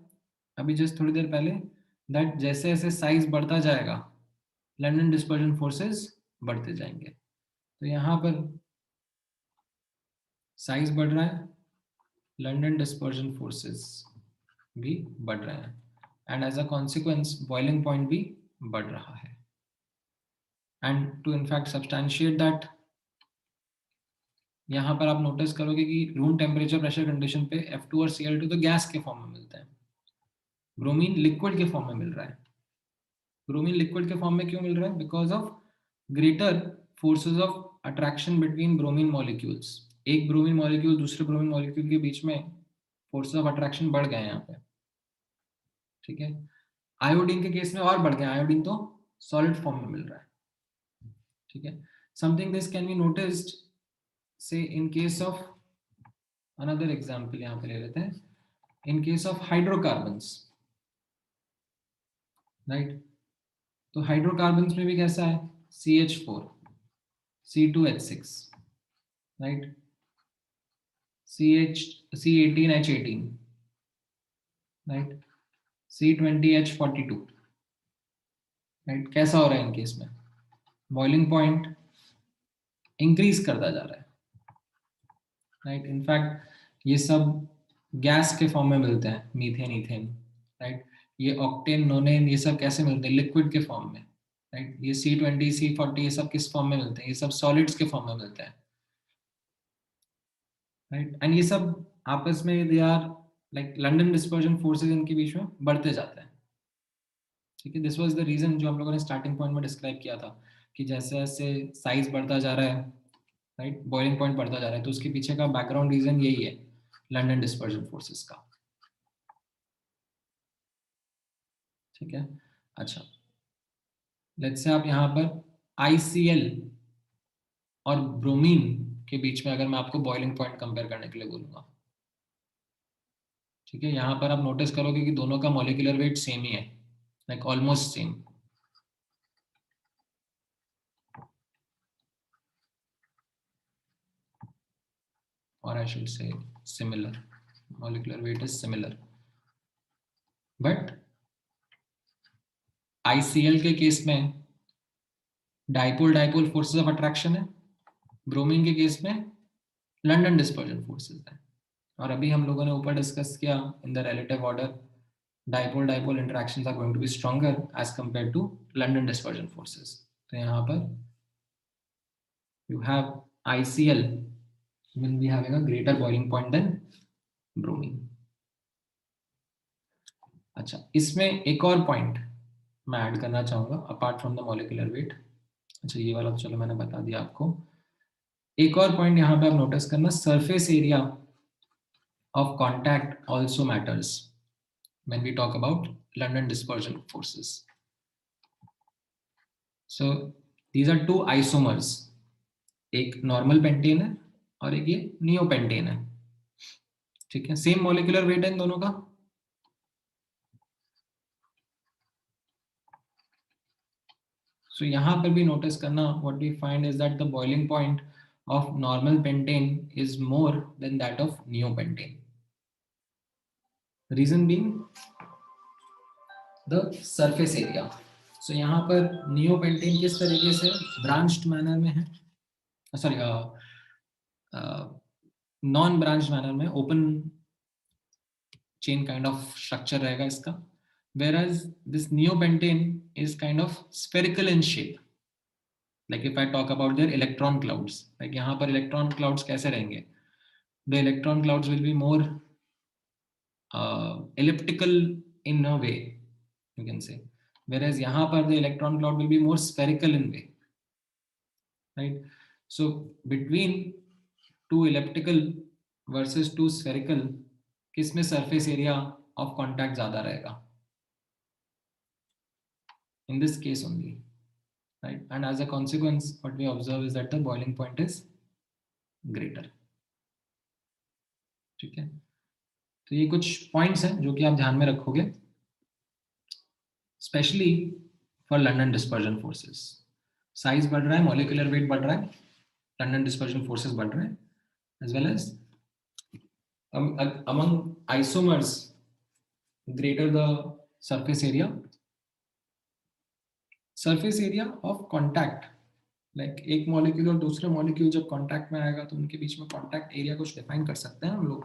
अभी जस्ट थोड़ी देर पहले, दैट जैसे जैसे साइज बढ़ता जाएगा लंदन डिस्पर्जन फोर्सेस बढ़ते जाएंगे. तो यहाँ पर साइज बढ़ रहा है, लंडन डिस्पर्जन फोर्सेस भी बढ़ रहे हैं, and as a consequence boiling point भी बढ़ रहा है. And to in fact substantiate that, यहाँ पर आप नोटिस करोगे कि रूम टेम्परेचर प्रेशर कंडीशन पे F2 और Cl2 तो गैस के फॉर्म में मिलते हैं, ब्रोमीन लिक्विड के फॉर्म में मिल रहा है. ब्रोमीन लिक्विड के फॉर्म में क्यों मिल रहा है? Because of greater forces of attraction between bromine molecules. एक ब्रोमीन मॉलिक्यूल दूसरे ब्रोमीन मॉलिक्यूल के बीच में फोर्सेस ऑफ अट्रैक्शन बढ़ गए हैं यहाँ पे. ठीक है, आयोडीन के केस में और बढ़ गया, आयोडीन तो सॉलिड फॉर्म में मिल रहा है. ठीक है, something this can be noticed say in case of, another example यहाँ पे ले लेते हैं, in case of hydrocarbons, right. तो हाइड्रोकार्बन्स में भी कैसा है? CH4, C2H6, right, C18H18, right, C20H42, right. कैसा हो रहा है इन केस में? बॉइलिंग पॉइंट इंक्रीज करता जा रहा है, राइट. इनफैक्ट ये सब गैस के फॉर्म में मिलते हैं, मीथेन, इथेन, राइट. ये ऑक्टेन, नोनेन, ये सब कैसे मिलते हैं? लिक्विड के फॉर्म में, राइट. ये C20, C40, ये सब किस फॉर्म में मिलते हैं? ये सब सॉलिड्स के फॉर्म में मिलते हैं, राइट. एंड ये सब आपस में they are like London dispersion forces, इनके बीच में बढ़ते जाते हैं. ठीक है, दिस वाज द रीजन जो हम लोगों ने स्टार्टिंग पॉइंट में डिस्क्राइब किया था कि जैसे जैसे साइज बढ़ता जा रहा है, राइट, बॉइलिंग पॉइंट बढ़ता जा रहा है, तो उसके पीछे का बैकग्राउंड रीजन यही है, लंडन डिस्पर्जन फोर्सेस का. ठीक है, अच्छा, लेट्स से आप यहाँ पर ICL और ब्रोमीन के बीच में अगर मैं आपको बॉइलिंग पॉइंट कंपेयर करने के लिए बोलूंगा, ठीक है, यहाँ पर आप नोटिस करोगे कि दोनों का मॉलिक्यूलर वेट सेम ही है, like almost same. or I should say similar, molecular weight is similar, but ICL के केस में dipole dipole forces of attraction है, ब्रोमीन के केस में लंडन डिस्पर्जन फोर्सेस है. और अभी हम लोगों ने ऊपर डिस्कस किया in the relative order, dipole dipole interactions are going to be stronger as compare to London dispersion forces. तो यहाँ पर you have ICL will be having a greater boiling point than bromine. अच्छा, इसमें एक और point मैं add करना चाहूंगा apart from the molecular weight. अच्छा, ये वाला तो चलो मैंने बता दिया आपको. एक और पॉइंट यहाँ पे आप नोटिस करना, surface area of contact also matters when we talk about London dispersion forces. So these are two isomers, एक नॉर्मल पेंटेन है और एक ये नियोपेंटेन है. ठीक है, सेम मॉलिक्यूलर वेट है इन दोनों का. सो यहाँ पर भी नोटिस करना, what we find is that the boiling point of normal pentane is more than that of neopentane. Reason being the surface area. So यहाँ पर नियोपेंटेन किस तरीके से ब्रांच्ड मैनर में है, सॉरी नॉन ब्रांच मैनर में, open chain kind of structure रहेगा इसका, whereas this neopentane is kind of spherical in shape. Like if I talk about their electron clouds, like यहाँ पर electron clouds कैसे रहेंगे? The electron clouds will be more elliptical in a way, you can say, whereas यहाँ पर the electron cloud will be more spherical in way, right? So between two elliptical versus two spherical, किसमें surface area of contact ज़्यादा रहेगा? In this case only, right? And as a consequence, what we observe is that the boiling point is greater. ठीक है, तो ये कुछ points हैं जो कि आप ध्यान में रखोगे, specially for London dispersion forces. Size बढ़ रहा है, मॉलिक्यूलर वेट बढ़ रहा है, लंडन डिस्पर्जन फोर्सेस बढ़ रहे हैं, as well as among isomers, greater the surface area of contact like एक मॉलिक्यूल और दूसरे मॉलिक्यूल जब कांटेक्ट में आएगा तो उनके बीच में कांटेक्ट एरिया कुछ डिफाइन कर सकते हैं हम लोग।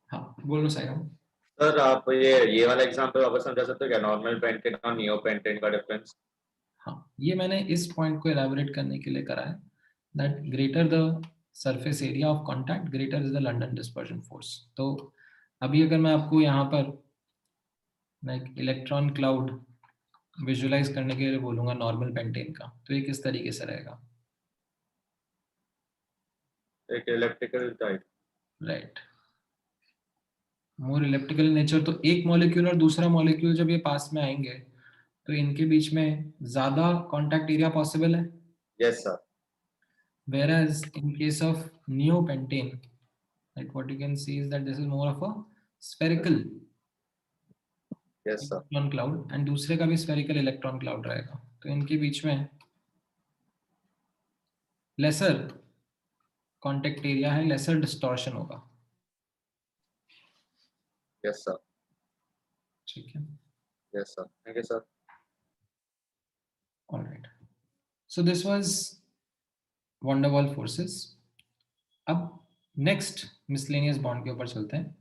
हाँ बोलो साइराम। सर आप ये वाला एग्जांपल वापस समझा सकते हो क्या, नॉर्मल पेंटेन और नियो पेंटेन का डिफरेंस? हाँ ये मैंने इस पॉइंट को एलैबोरेट करने के लिए करा है that greater the surface area of contact greater is the London dispersion force. तो अभी अगर मैं आपको यहाँ पर लाइक इलेक्ट्रॉन क्लाउड विजुअलाइज करने के लिए बोलूंगा नॉर्मल पेंटेन का, तो ये किस तरीके से रहेगा? एक इलेक्ट्रिकल टाइप, राइट, मोर इलेक्ट्रिकल नेचर। तो एक मॉलिक्यूल और दूसरा मॉलिक्यूल जब ये पास में आएंगे तो इनके बीच में ज्यादा कांटेक्ट एरिया पॉसिबल है। Yes sir. whereas in case of neopentane, like what you can see is that this is more of a spherical yes sir. electron cloud and दूसरे का भी spherical electron cloud रहेगा, तो इनके बीच में lesser contact area है, lesser distortion होगा। Yes sir. ठीक है। Yes sir, thank you sir. All right, so this was van der Waals forces। अब next miscellaneous bond के ऊपर चलते हैं।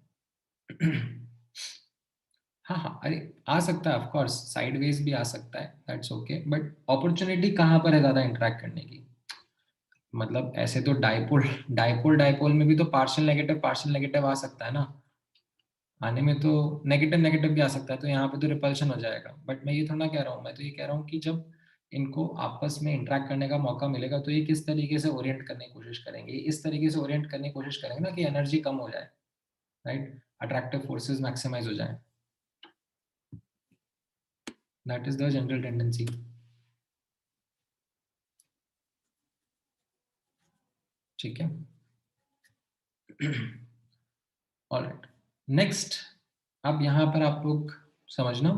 हाँ हाँ, अरे आ सकता है, ऑफ कोर्स साइडवेज भी आ सकता है, दैट्स ओके, बट अपॉर्चुनिटी कहाँ पर है ज्यादा इंटरेक्ट करने की? मतलब ऐसे तो डाइपोल में भी तो पार्शियल नेगेटिव आ सकता है ना, आने में तो नेगेटिव नेगेटिव भी आ सकता है, तो यहाँ पे तो रिपल्शन हो जाएगा। बट मैं ये थोड़ा कह रहा हूँ, मैं तो ये कह रहा हूँ कि जब इनको आपस में इंटरेक्ट करने का मौका मिलेगा तो ये किस तरीके से ओरिएंट करने की कोशिश करेंगे, इस तरीके से ओरिएंट करने की कोशिश करेंगे ना कि एनर्जी कम हो जाए, राइट, अट्रैक्टिव फोर्सेज मैक्सिमाइज हो जाए। That is the general tendency। ठीक है। Alright, next अब यहाँ पर आप लोग समझना।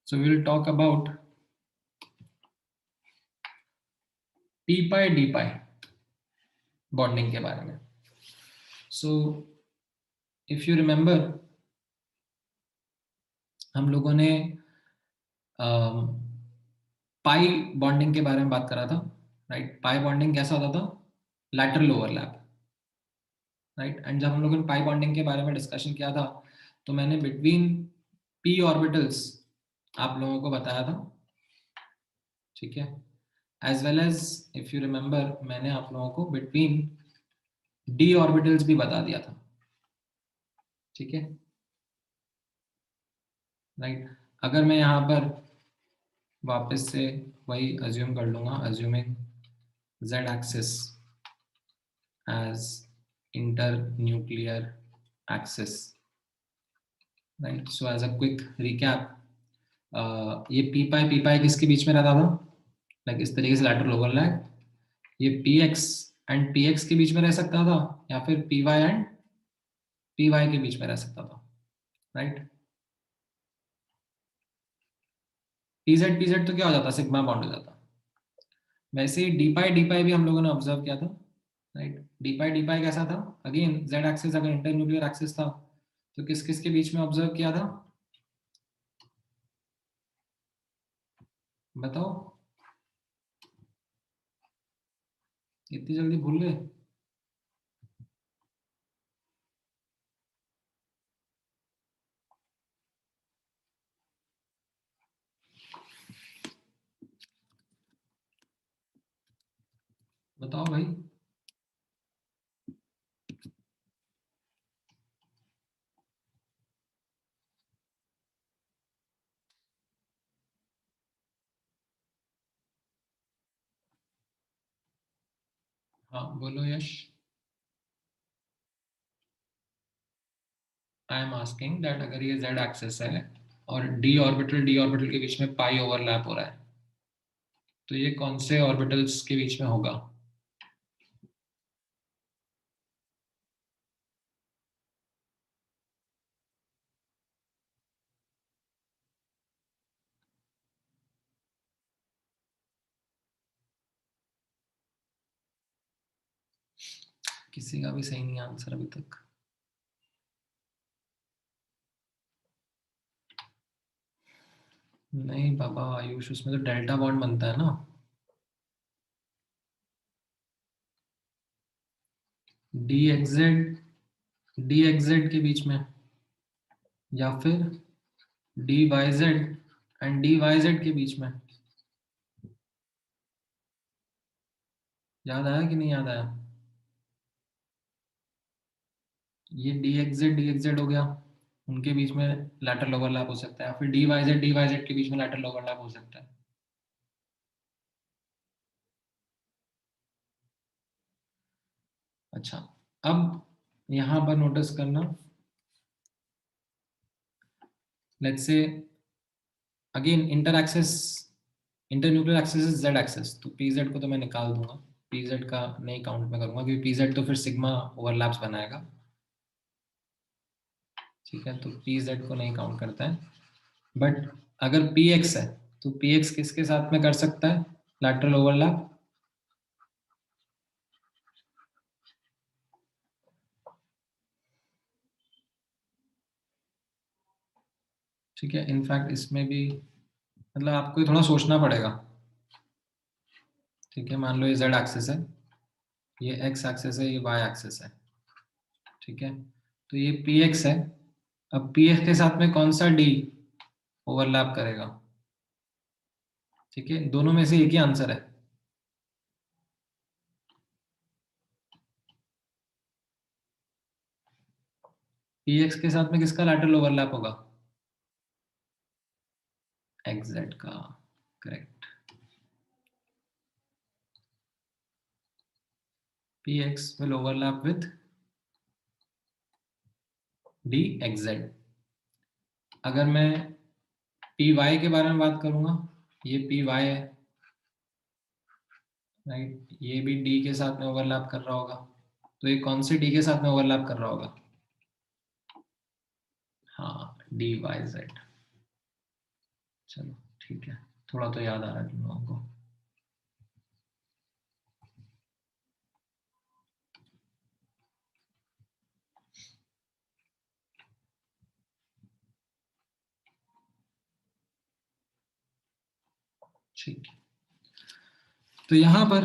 So we will talk about p pi d pi bonding के बारे में। So if you remember, हम लोगों ने पाई बॉन्डिंग के बारे में बात करा था, राइट। पाई बॉन्डिंग कैसा होता था? Lateral overlap, right. एंड जब हम लोगों ने पाई बॉन्डिंग के बारे में डिस्कशन किया था तो मैंने बिटवीन p ऑर्बिटल्स आप लोगों को बताया था, ठीक है, as well as if you remember मैंने आप लोगों को बिटवीन d ऑर्बिटल्स भी बता दिया था, ठीक है, राइट। अगर मैं यहाँ पर वापस से वही अज्यूम कर लूंगा, assuming z axis as internuclear axis, right? So as a quick recap, ये p pi किसके बीच में रहता था? लाइक इस तरीके से lateral overlap, ये px एंड px के बीच में रह सकता था या फिर py एंड py के बीच में रह सकता था, राइट। pz तो क्या हो जाता? सिग्मा बॉन्ड हो जाता। वैसे ही d pi भी हम लोगों ने ऑब्जर्व किया था, राइट। d pi कैसा था? अगेन z एक्सिस अगर इंटरन्यूक्लियर एक्सिस था तो किस किस के बीच में ऑब्जर्व किया था? बताओ, इतनी जल्दी भूल गए? बताओ भाई। हाँ बोलो यश। आई एम आस्किंग दैट अगर ये z एक्सिस है और d ऑर्बिटल के बीच में पाई ओवरलैप हो रहा है तो ये कौन से ऑर्बिटल्स के बीच में होगा? किसी का भी सही नहीं आंसर अभी तक। नहीं बाबा आयुष, उसमें तो डेल्टा बॉन्ड बनता है ना, डी एक्स जेड के बीच में, या फिर D Y Z and D Y Z के बीच में। याद आया कि नहीं याद आया? ये डी एक्स जेड हो गया, उनके बीच में लैटरल ओवरलैप हो सकता है, फिर डी वाई जेड के बीच में लैटरल ओवरलैप हो सकता है। अच्छा, अब यहाँ पर नोटिस करना, let's say again internuclear axis is Z axis, तो पी जेड को तो मैं निकाल दूंगा, पी जेड का नहीं काउंट में करूंगा, क्योंकि पी जेड तो फिर सिग्मा ओवरलैप्स बनाएगा। ठीक है, तो पी जेड को नहीं काउंट करता है, बट अगर पी एक्स है तो पी एक्स किसके साथ में कर सकता है लैटरल ओवरलैप? ठीक है, इनफैक्ट इसमें भी मतलब आपको थोड़ा सोचना पड़ेगा। ठीक है, मान लो ये जेड एक्सिस है, ये एक्स एक्सिस है, ये वाई एक्सिस है। ठीक है, तो ये पी एक्स है, अब पी एक्स के साथ में कौन सा डी ओवरलैप करेगा? ठीक है, दोनों में से एक ही आंसर है। पी एक्स के साथ में किसका लैटरल ओवरलैप होगा? एक्स जेड का, correct. P x will overlap with D x Z. अगर मैं पी वाई के बारे में बात करूंगा, ये पी वाई है, राइट, ये भी डी के साथ में ओवरलैप कर रहा होगा, तो ये कौन से डी के साथ में ओवरलैप कर रहा होगा? हाँ, डी वाई जेड। चलो ठीक है, थोड़ा तो याद आ रहा है तुम लोगों को। ठीक है, तो यहां पर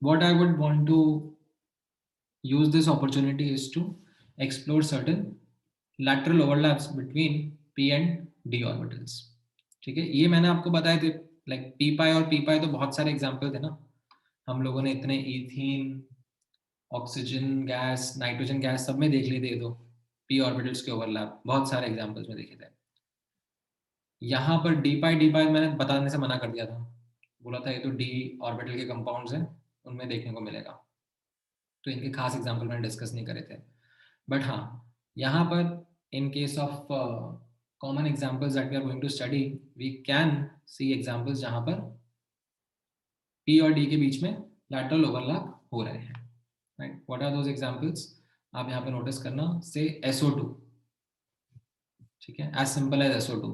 what I would want to use this opportunity is to explore certain lateral overlaps between p and d orbitals. ठीक है, ये मैंने आपको बताए थे, लाइक पी पाई और पी पाई तो बहुत सारे एग्जांपल थे ना, हम लोगों ने इतने ethene, oxygen gas, nitrogen gas सब में देख लिए थे, तो पी ऑर्बिटल्स के ओवरलैप बहुत सारे एग्जांपल्स में देखे थे। यहाँ पर डी पाई मैंने बताने से मना कर दिया था, बोला था ये तो डी ऑर्बिटल के कंपाउंड्स हैं, उनमें देखने को मिलेगा, तो इनके खास एग्जांपल मैंने डिस्कस नहीं करे थे। बट हाँ, यहाँ पर in case of common examples that we are going to study, we can see examples जहाँ पर पी और डी के बीच में लैटरल ओवरलैप हो रहे हैं, right. What are those examples? आप यहाँ पे नोटिस करना, से SO2। ठीक है, एज सिंपल एज SO2।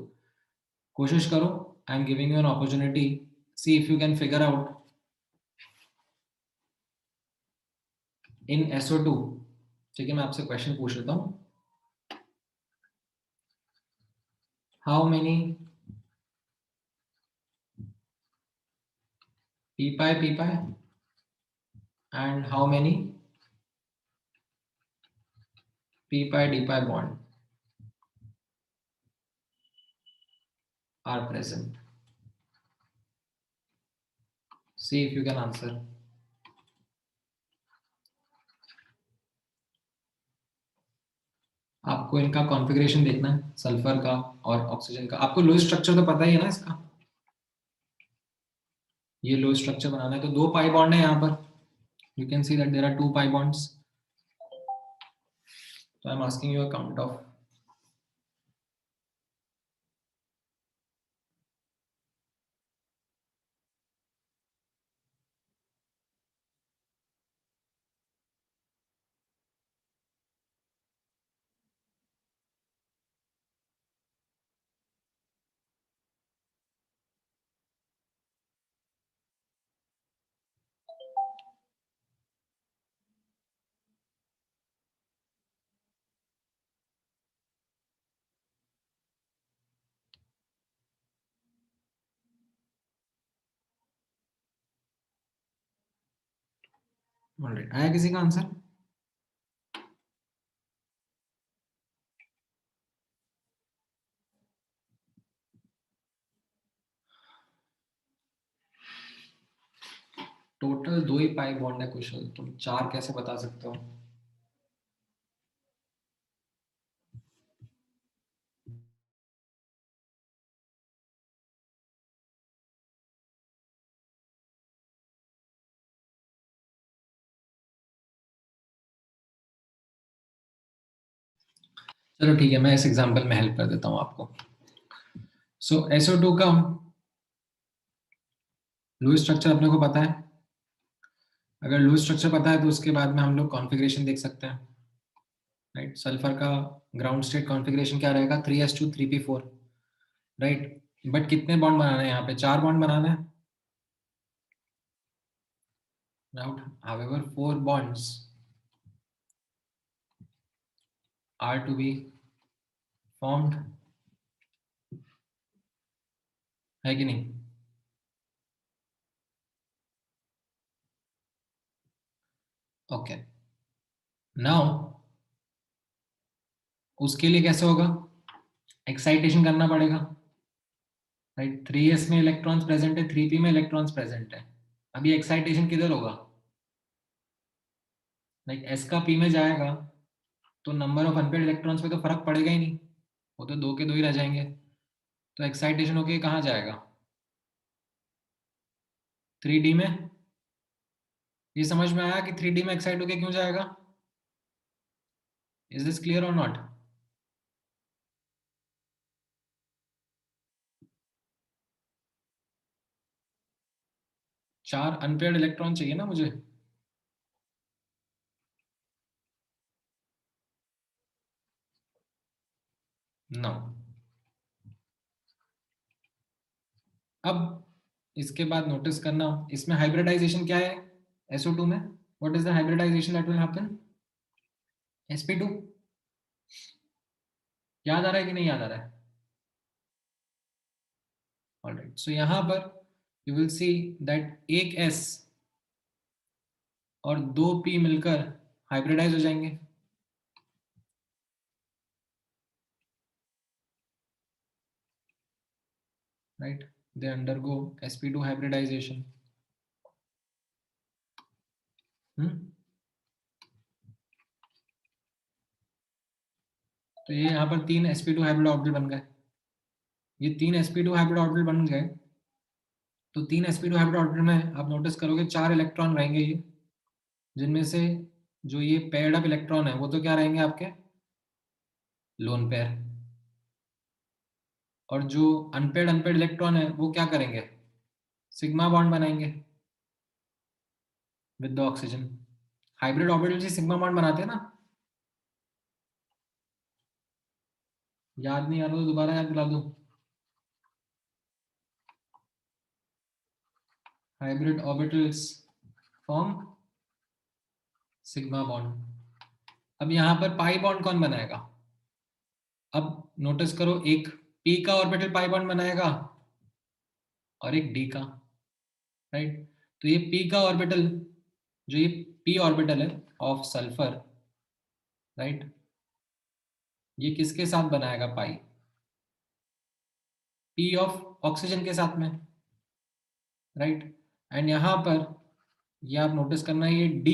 कोशिश करो, I am giving you an opportunity, see if you can figure out in SO2। ठीक है, मैं आपसे क्वेश्चन पूछ लेता हूँ, how many p pi and how many p pi d pi bond are present? See if you can answer. आपको इनका configuration देखना है, सल्फर का और ऑक्सीजन का। आपको लोइस स्ट्रक्चर तो पता ही है ना इसका, ये लोइस स्ट्रक्चर बनाना है, तो 2 पाई बॉन्ड है यहाँ पर, you can see that there are 2 pi bonds, तो I am asking you a count of alright, आया किसी का आंसर? टोटल 2 ही पाई बॉन्ड है कुशल, तुम 4 कैसे बता सकते हो? चलो ठीक है, मैं इस एग्जांपल में हेल्प कर देता हूँ आपको। सो SO2 का लुईस स्ट्रक्चर अपने को पता है। अगर लुईस स्ट्रक्चर पता है तो उसके बाद में हम लोग कॉन्फ़िगरेशन देख सकते हैं, राइट। सल्फर का ग्राउंड स्टेट कॉन्फ़िगरेशन क्या रहेगा? 3s2 3p4, right. बट कितने बॉन्ड बनाने हैं यहाँ पे? 4 बॉन्ड बनाना है। However, 4 bonds are to be formed, है कि नहीं? ओके, नाउ उसके लिए कैसे होगा? एक्साइटेशन करना पड़ेगा, राइट। 3s में इलेक्ट्रॉन्स प्रेजेंट है, 3p में इलेक्ट्रॉन्स प्रेजेंट है। अभी एक्साइटेशन किधर होगा? लाइक s का p में जाएगा तो नंबर ऑफ अनपेयर्ड इलेक्ट्रॉन्स पे तो फर्क पड़ेगा ही नहीं, वो तो 2 के 2 ही रह जाएंगे। तो एक्साइटेशन होके कहाँ जाएगा? 3d में। ये समझ में आया कि 3d में एक्साइट होके क्यों जाएगा? इज दिस क्लियर और नॉट? चार अनपेयर्ड इलेक्ट्रॉन चाहिए ना मुझे। नो। अब इसके बाद नोटिस करना, इसमें हाइब्रिडाइजेशन क्या है? SO2 में what is the hybridisation that will happen? sp2। याद आ रहा है कि नहीं याद आ रहा है? ऑलराइट, सो यहां पर यू विल सी दैट एक s और 2p मिलकर हाइब्रिडाइज हो जाएंगे, right. They undergo sp2 hybridisation. तो ये यहाँ पर 3 sp2 हाइब्रिड ऑर्बिटल बन गए। ये 3 sp2 हाइब्रिड ऑर्बिटल बन गए, तो 3 sp2 हाइब्रिड ऑर्बिटल में आप नोटिस करोगे 4 इलेक्ट्रॉन रहेंगे ये, जिनमें से जो ये पेयर्ड अप इलेक्ट्रॉन है वो तो क्या रहेंगे आपके? Lone pair. और जो अनपेयर्ड इलेक्ट्रॉन है वो क्या करेंगे? सिग्मा बॉन्ड बनाएंगे with the oxygen. Hybrid orbital से सिग्मा बॉन्ड बनाते हैं ना? याद नहीं आ रहा तो दोबारा याद दिला दूं। Hybrid orbitals form sigma bond. अब यहाँ पर पाई बॉन्ड कौन बनाएगा? अब नोटिस करो, एक p का ऑर्बिटल पाई बॉन्ड बनाएगा और एक d का, राइट। तो ये p का ऑर्बिटल, जो ये p ऑर्बिटल है ऑफ सल्फर, राइट, ये किसके साथ बनाएगा पाई? p ऑफ ऑक्सीजन के साथ में, राइट। एंड यहां पर ये आप नोटिस करना, ये d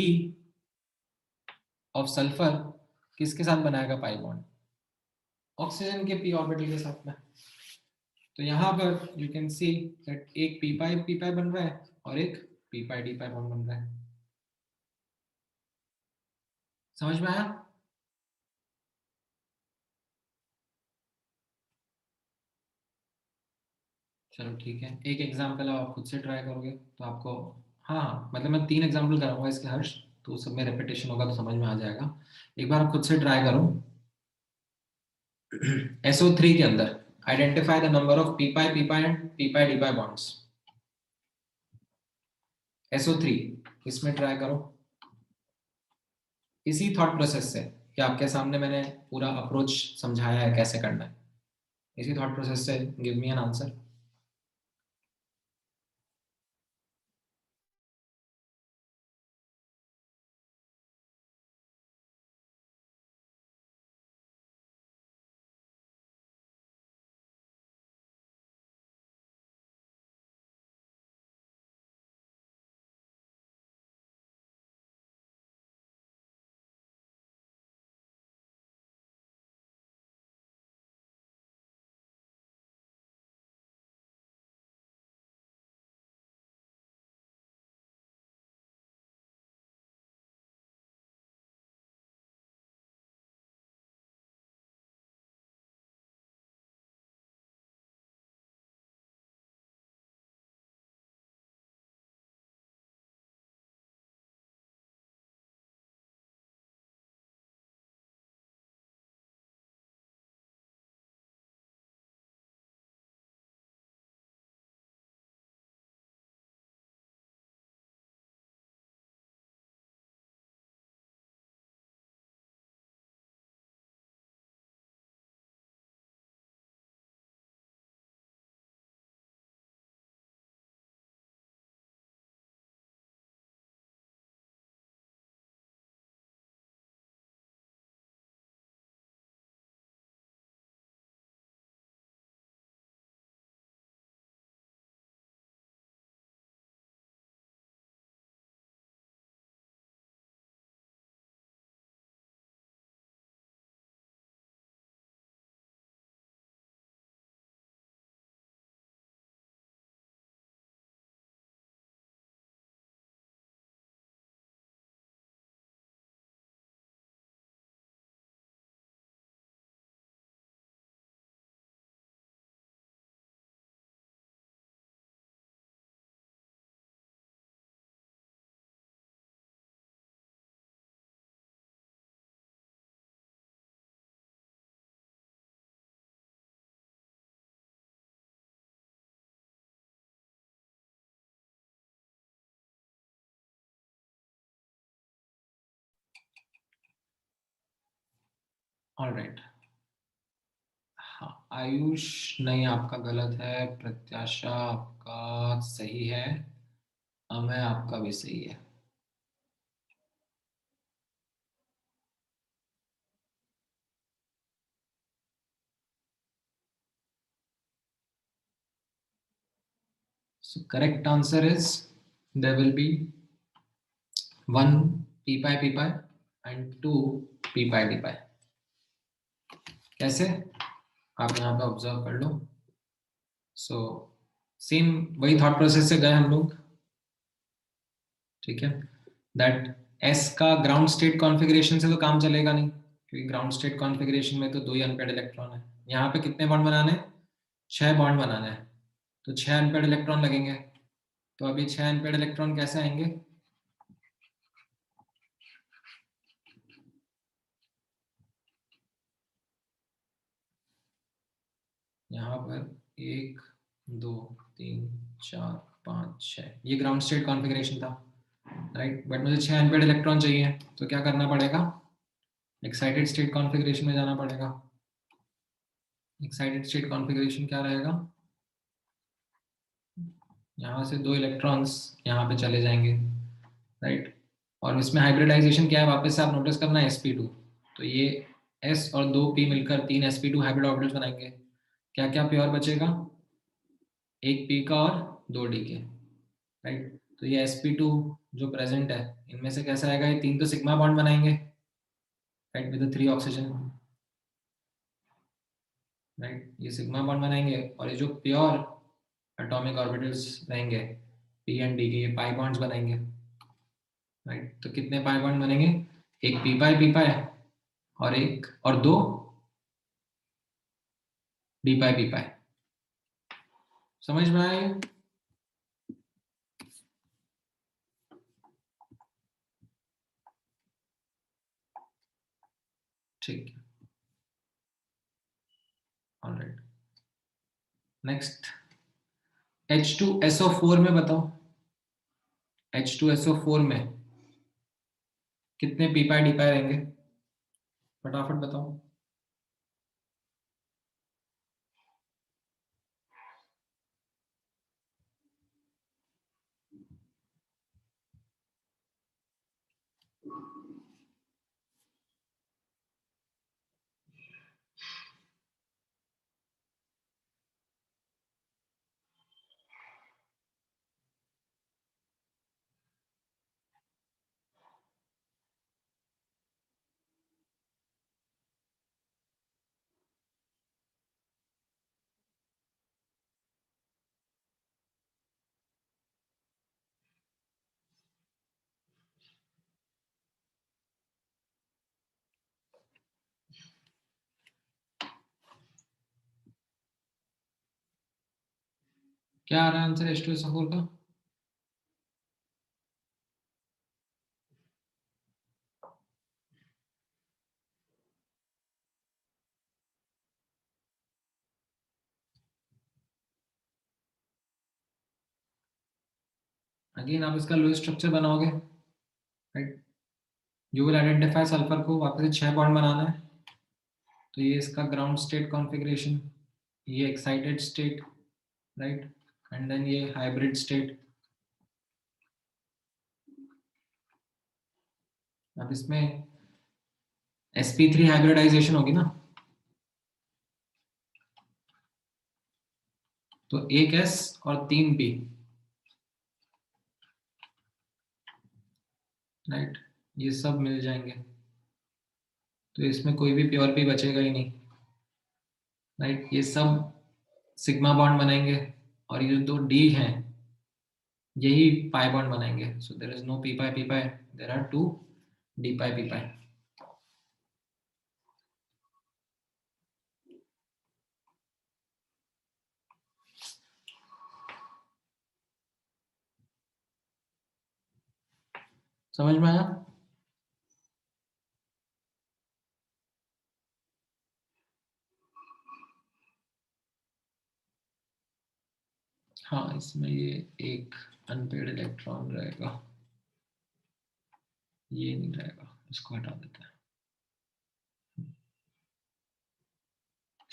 ऑफ सल्फर किसके साथ बनाएगा पाई बॉन्ड? ऑक्सीजन के p ऑर्बिटल के साथ में। तो यहाँ पर यू कैन सी दैट एक p पाई बन रहा है और एक p पाई d पाई बॉन्ड बन रहा है। समझ में आया? चलो ठीक है, एक एग्जांपल आप खुद से ट्राई करोगे तो आपको, हाँ मतलब मैं 3 एग्जांपल कराऊंगा इसके हर्ष, तो सब में रेपिटेशन होगा तो समझ में आ जाएगा। एक बार आप खुद से ट्राई करो। SO3 के अंदर identify the number of p pi and p pi d pi bonds. SO3 इसमें ट्राई करो इसी थॉट प्रोसेस से, कि आपके सामने मैंने पूरा अप्रोच समझाया है कैसे करना है। इसी थॉट प्रोसेस से give me an answer. Alright, हाँ आयुष नहीं, आपका गलत है। प्रत्याशा आपका सही है। अमय आपका भी सही है। So correct answer is there will be 1 p pi p pi and 2 p pi d pi। कैसे, आप यहाँ पे ऑब्जर्व कर लो। सो सेम वही थॉट प्रोसेस से गए हम लोग, ठीक है। दैट एस का ग्राउंड स्टेट कॉन्फ़िगरेशन से तो काम चलेगा नहीं, क्योंकि ग्राउंड स्टेट कॉन्फ़िगरेशन में तो 2 ही अनपेयर्ड इलेक्ट्रॉन है। यहाँ पे कितने बॉन्ड बनाने हैं? 6 बॉन्ड बनाने हैं, तो 6 अनपेयर्ड इलेक्ट्रॉन लगेंगे। तो अभी 6 अनपेयर्ड इलेक्ट्रॉन कैसे आएंगे? यहाँ पर 1 2 3 4 5 6, ये ग्राउंड स्टेट कॉन्फ़िगरेशन था, राइट। बट मुझे 6 अनपेयर्ड इलेक्ट्रॉन चाहिए, तो क्या करना पड़ेगा? एक्साइटेड स्टेट कॉन्फ़िगरेशन में जाना पड़ेगा। एक्साइटेड स्टेट कॉन्फ़िगरेशन क्या रहेगा? यहाँ से 2 इलेक्ट्रॉन्स यहाँ पे चले जाएंगे, राइट। और इसमें हाइब्रिडाइजेशन क्या है, वापस से आप नोटिस करना है sp2। तो ये s और 2p मिलकर 3 sp2 हाइब्रिड ऑर्बिटल्स बनाएंगे। क्या क्या प्योर बचेगा? 1 p का और 2 d के, राइट। तो ये sp2 जो प्रेजेंट है, इनमें से कैसा आएगा? ये 3 तो सिग्मा बॉन्ड बनाएंगे, राइट, विद 3 ऑक्सीजन, राइट। ये सिग्मा बॉन्ड बनाएंगे, और ये जो प्योर एटॉमिक ऑर्बिटल्स रहेंगे p एंड d के, ये पाई बॉन्ड्स बनाएंगे, राइट। तो कितने पाई बॉन्ड बनेंगे? एक p पाई और एक और 2 d पाई। समझ में आया? ठीक है, ऑलराइट। नेक्स्ट H2SO4 में बताओ, H2SO4 में कितने p पाई d पाई रहेंगे? फटाफट बताओ। क्या आ रहा है आंसर H2SO4 का? अगेन आप इसका लुईस स्ट्रक्चर बनाओगे, right. You will identify sulphur को वापस से 6 बॉन्ड बनाना है, तो ये इसका ग्राउंड स्टेट कॉन्फ़िगरेशन, ये excited state, right, and then ये हाइब्रिड स्टेट। अब इसमें sp3 हाइब्रिडाइजेशन होगी ना, तो 1 s और 3 p, राइट, ये सब मिल जाएंगे। तो इसमें कोई भी प्योर p बचेगा ही नहीं, राइट। ये सब सिग्मा बॉन्ड बनाएंगे, और ये जो 2 d हैं यही पाई बॉन्ड बनाएंगे। So there is no p pi, there are 2 d pi p pi. समझ में आया? हाँ, इसमें ये एक अनपेयर्ड इलेक्ट्रॉन रहेगा, ये नहीं रहेगा, इसको हटा देते हैं।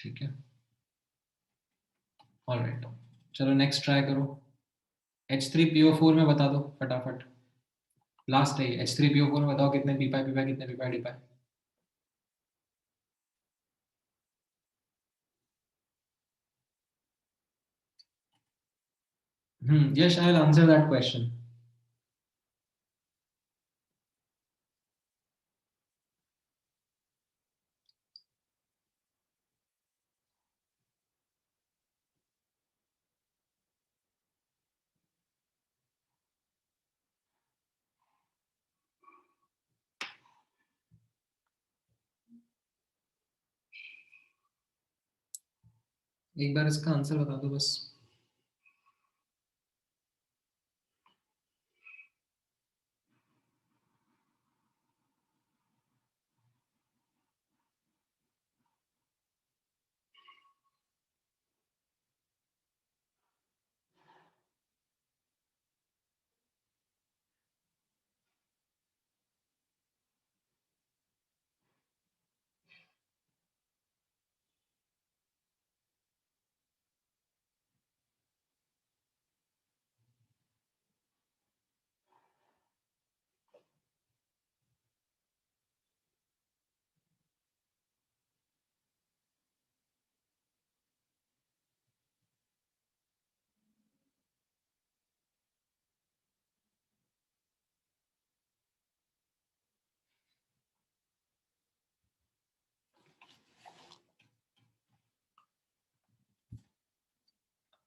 ठीक है, ऑलराइट। चलो नेक्स्ट ट्राई करो। H3PO4 में बता दो फटाफट, लास्ट है H3PO4 में बताओ कितने पी पाई कितने P pi d pi. Yes, I'll answer that question. एक बार इसका आंसर बता दो बस।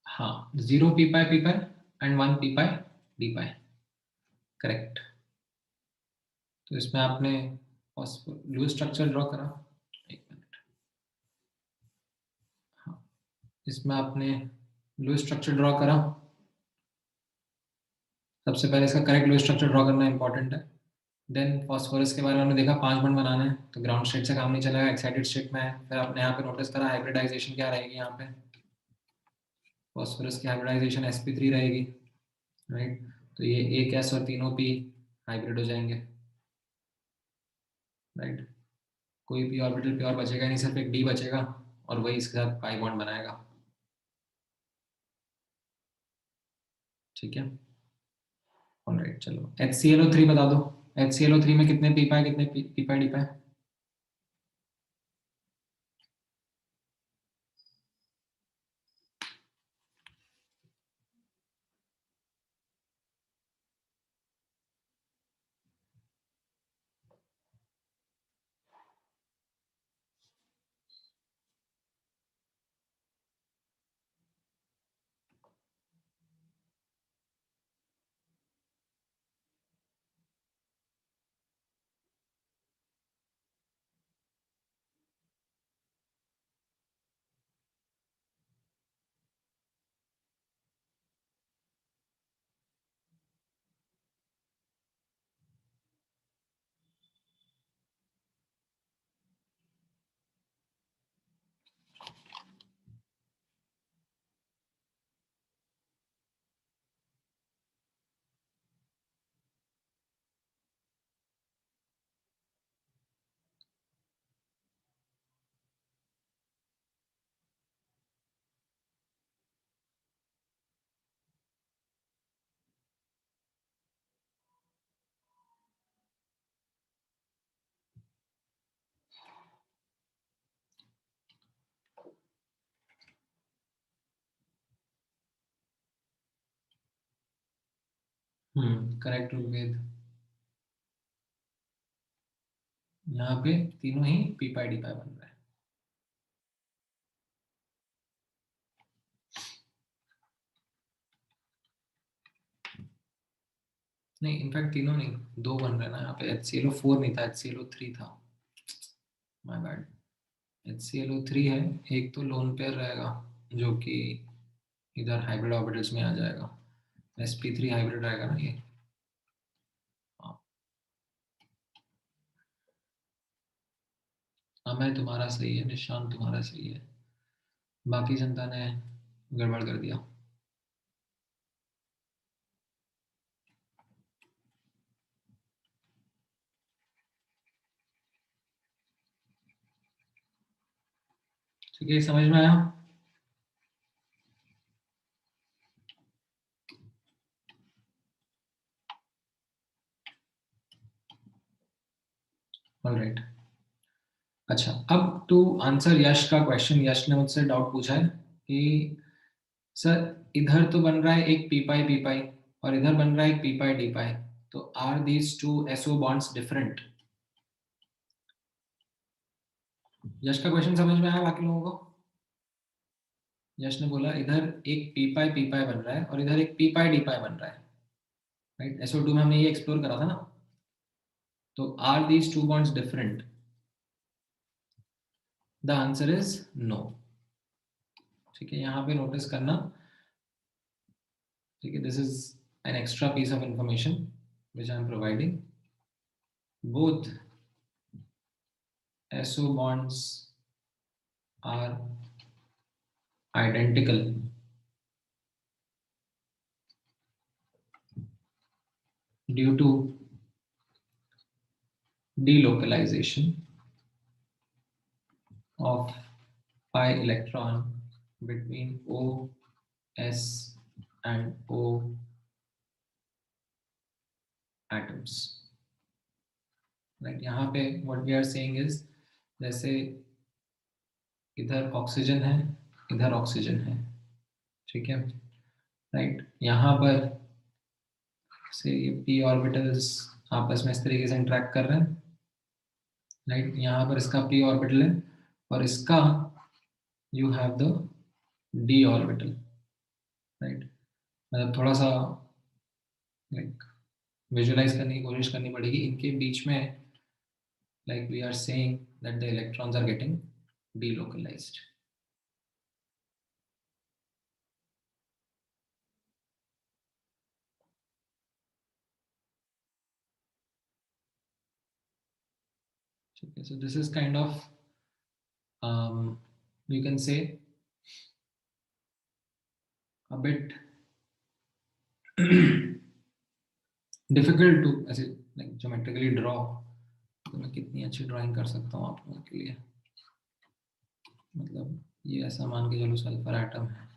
हाँ, 0 P pi and 1 P pi d pi, correct. तो इसमें आपने लुईस स्ट्रक्चर ड्रॉ करा, एक मिनट। हाँ, इसमें आपने लुईस स्ट्रक्चर ड्रॉ करा। सबसे पहले इसका करेक्ट लुईस स्ट्रक्चर ड्रॉ करना इंपॉर्टेंट है। देन फॉस्फोरस के बारे में हमने देखा 5 बॉन्ड बनाने हैं, तो ग्राउंड स्टेट से काम नहीं चलेगा, एक्साइटेड स्टेट में है। फिर आपने यहाँ पे नोटिस करा हाइब्रिडाइजेशन क्या रहेगी, यहाँ पे फॉस्फोरस की हाइब्रिडाइजेशन sp3 रहेगी, राइट। तो ये एक S और तीनों P हाइब्रिड हो जाएंगे, राइट। कोई P ऑर्बिटल प्योर बचेगा नहीं, सिर्फ एक D बचेगा और वही इसके साथ पाई बॉन्ड बनाएगा, ठीक है, ऑलराइट। चलो HClO3 बता दो, HClO3 में कितने पी पाई कितने पी पाई डी पाई। करेक्ट ऋग्वेद, यहाँ पे तीनों ही पी पाई डी पाई बन रहा है। नहीं, इनफैक्ट तीनों नहीं, दो बन रहे हैं ना यहाँ पे। HClO4 नहीं था, HClO3 था, माय बैड। HClO3 है, एक तो लोन पेयर रहेगा जो कि इधर हाइब्रिड ऑर्बिटल्स में आ जाएगा, sp3 हाइब्रिड रहेगा ना ये। मैं तुम्हारा सही है, निशान तुम्हारा सही है, बाकी जनता ने गड़बड़ कर दिया। ठीक है, समझ में आया? ऑलराइट, अच्छा, अब टू आंसर यश का क्वेश्चन, यश ने मुझसे डाउट पूछा है कि सर इधर तो बन रहा है एक पी पाई और इधर बन रहा है एक पी पाई डी पाई, तो are these two SO bonds different? Yash का क्वेश्चन समझ में आया बाकी लोगों को? यश ने बोला इधर एक पी पाई बन रहा है और इधर एक पी पाई डी पाई बन रहा है, राइट? SO2 में हमने ये एक्सप्लोर करा था ना, तो are these two bonds different? The answer is no. ठीक है, यहाँ पे नोटिस करना, ठीक है, this is an extra piece of information which I am providing. Both SO bonds are identical due to delocalization of pi electron between O, S and O atoms. Right? यहाँ पे what we are saying is, जैसे इधर oxygen है, इधर oxygen है, ठीक है, right? यहाँ पर से ये p ऑर्बिटल्स आपस में इस तरीके से इंटरेक्ट कर रहे हैं, राइट? यहाँ पर इसका p ऑर्बिटल है और इसका you have the d orbital, right? मतलब थोड़ा सा लाइक विजुअलाइज करने की कोशिश करनी पड़ेगी इनके बीच में, like we are saying that the electrons are getting delocalized. Okay, so this is kind of you can say a bit difficult to ऐसे like geometrically draw, तो मैं कितनी अच्छी ड्राइंग कर सकता हूँ आप लोगों के लिए। मतलब ये ऐसा मान के चलो सल्फर एटम है,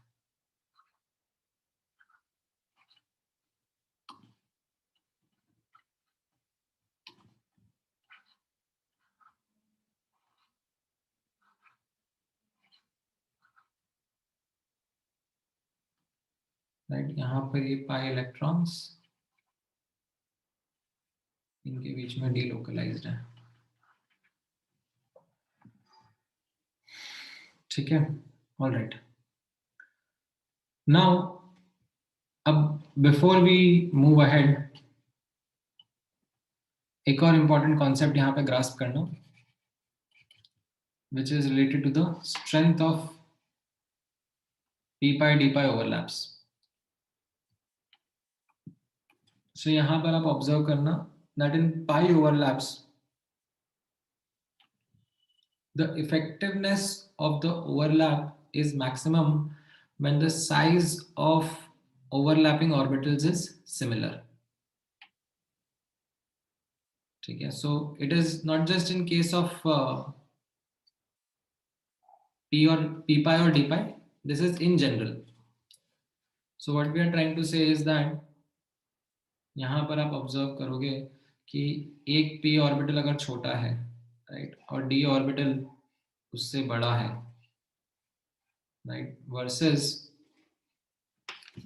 राइट? यहाँ पर ये पाई इलेक्ट्रॉन्स इनके बीच में डीलोकलाइज्ड है, ठीक है, ऑल राइट। नाउ अब बिफोर वी मूव अहेड, एक और इंपॉर्टेंट कॉन्सेप्ट यहाँ पे ग्रास्प करना, which is related to the strength of p pi d pi overlaps. So यहाँ पर आप ऑब्जर्व करना that in pi overlaps the effectiveness of the overlap is maximum when the size of overlapping orbitals is similar. ठीक है, so it is not just in case of p pi or d pi, this is in general. So what we are trying to say is that यहाँ पर आप observe करोगे कि एक p orbital अगर छोटा है, राइट, और d ऑर्बिटल उससे बड़ा है, right, versus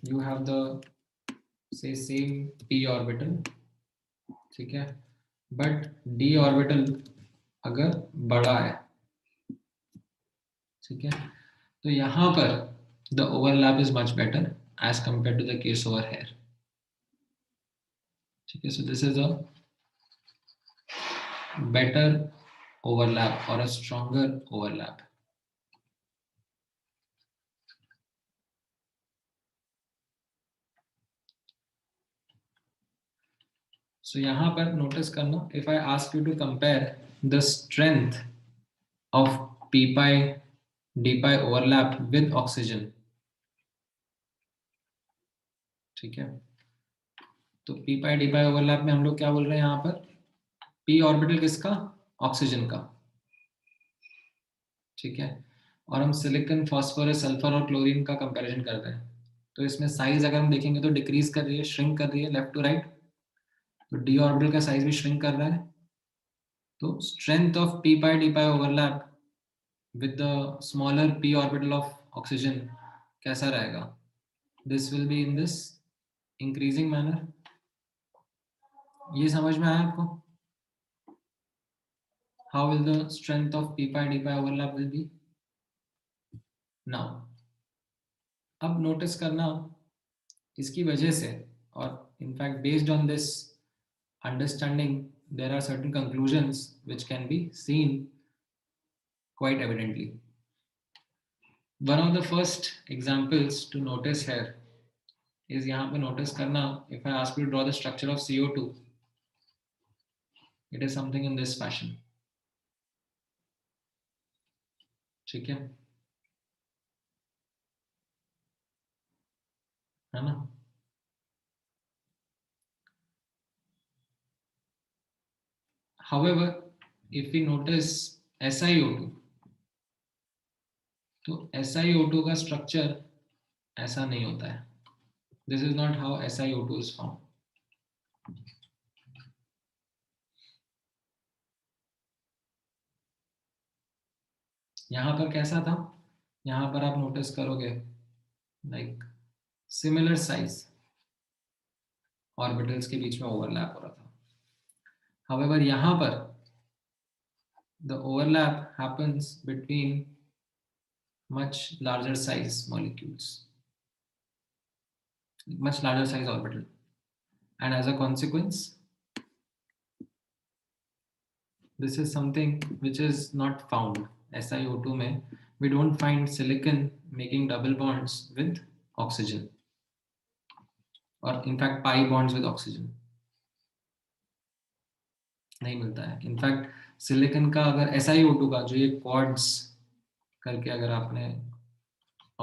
you have the से सेम p ऑर्बिटल, ठीक है, बट d ऑर्बिटल अगर बड़ा है, ठीक है, तो यहाँ पर the overlap is much better as compared to the case over here. ठीक है, so this is a better overlap or a stronger overlap. So यहाँ पर नोटिस करना, if I ask you to compare the strength of p pi d pi overlap with oxygen, ठीक है, तो p pi d pi overlap में हम लोग क्या बोल रहे हैं यहाँ पर, p ऑर्बिटल किसका, ऑक्सीजन का, ठीक है, और हम सिलिकॉन, फास्फोरस, सल्फर और क्लोरीन का कंपैरिजन कर रहे हैं, तो इसमें साइज अगर हम देखेंगे तो डिक्रीज कर रही है, श्रिंक कर रही है लेफ्ट टू राइट, तो डी ऑर्बिटल का साइज भी श्रिंक कर रहा है। तो strength of p pi d pi overlap with the smaller p orbital of oxygen कैसा रहेगा? This will be in this increasing manner. ये समझ में आया आपको? How will the strength of p pi d pi overlap will be? Now, अब notice करना इसकी वजह से, और in fact based on this understanding there are certain conclusions which can be seen quite evidently. One of the first examples to notice here is यहाँ पे notice करना, if I ask you to draw the structure of CO2, it is something in this fashion. ठीक है ना? However, if we notice SiO2, तो SiO2 का structure ऐसा नहीं होता है. This is not how SiO2 is formed. यहाँ पर कैसा था? यहाँ पर आप नोटिस करोगे लाइक सिमिलर साइज ऑर्बिटल्स के बीच में ओवरलैप हो रहा था. However, यहाँ पर the overlap happens between much larger size molecules, much larger size orbital, and as a consequence, this is something which is not found. SiO2 में we don't find silicon making double bonds with oxygen, or in fact pi bonds with oxygen. नहीं मिलता है. In fact silicon का अगर SiO2 का जो ये quartz करके अगर आपने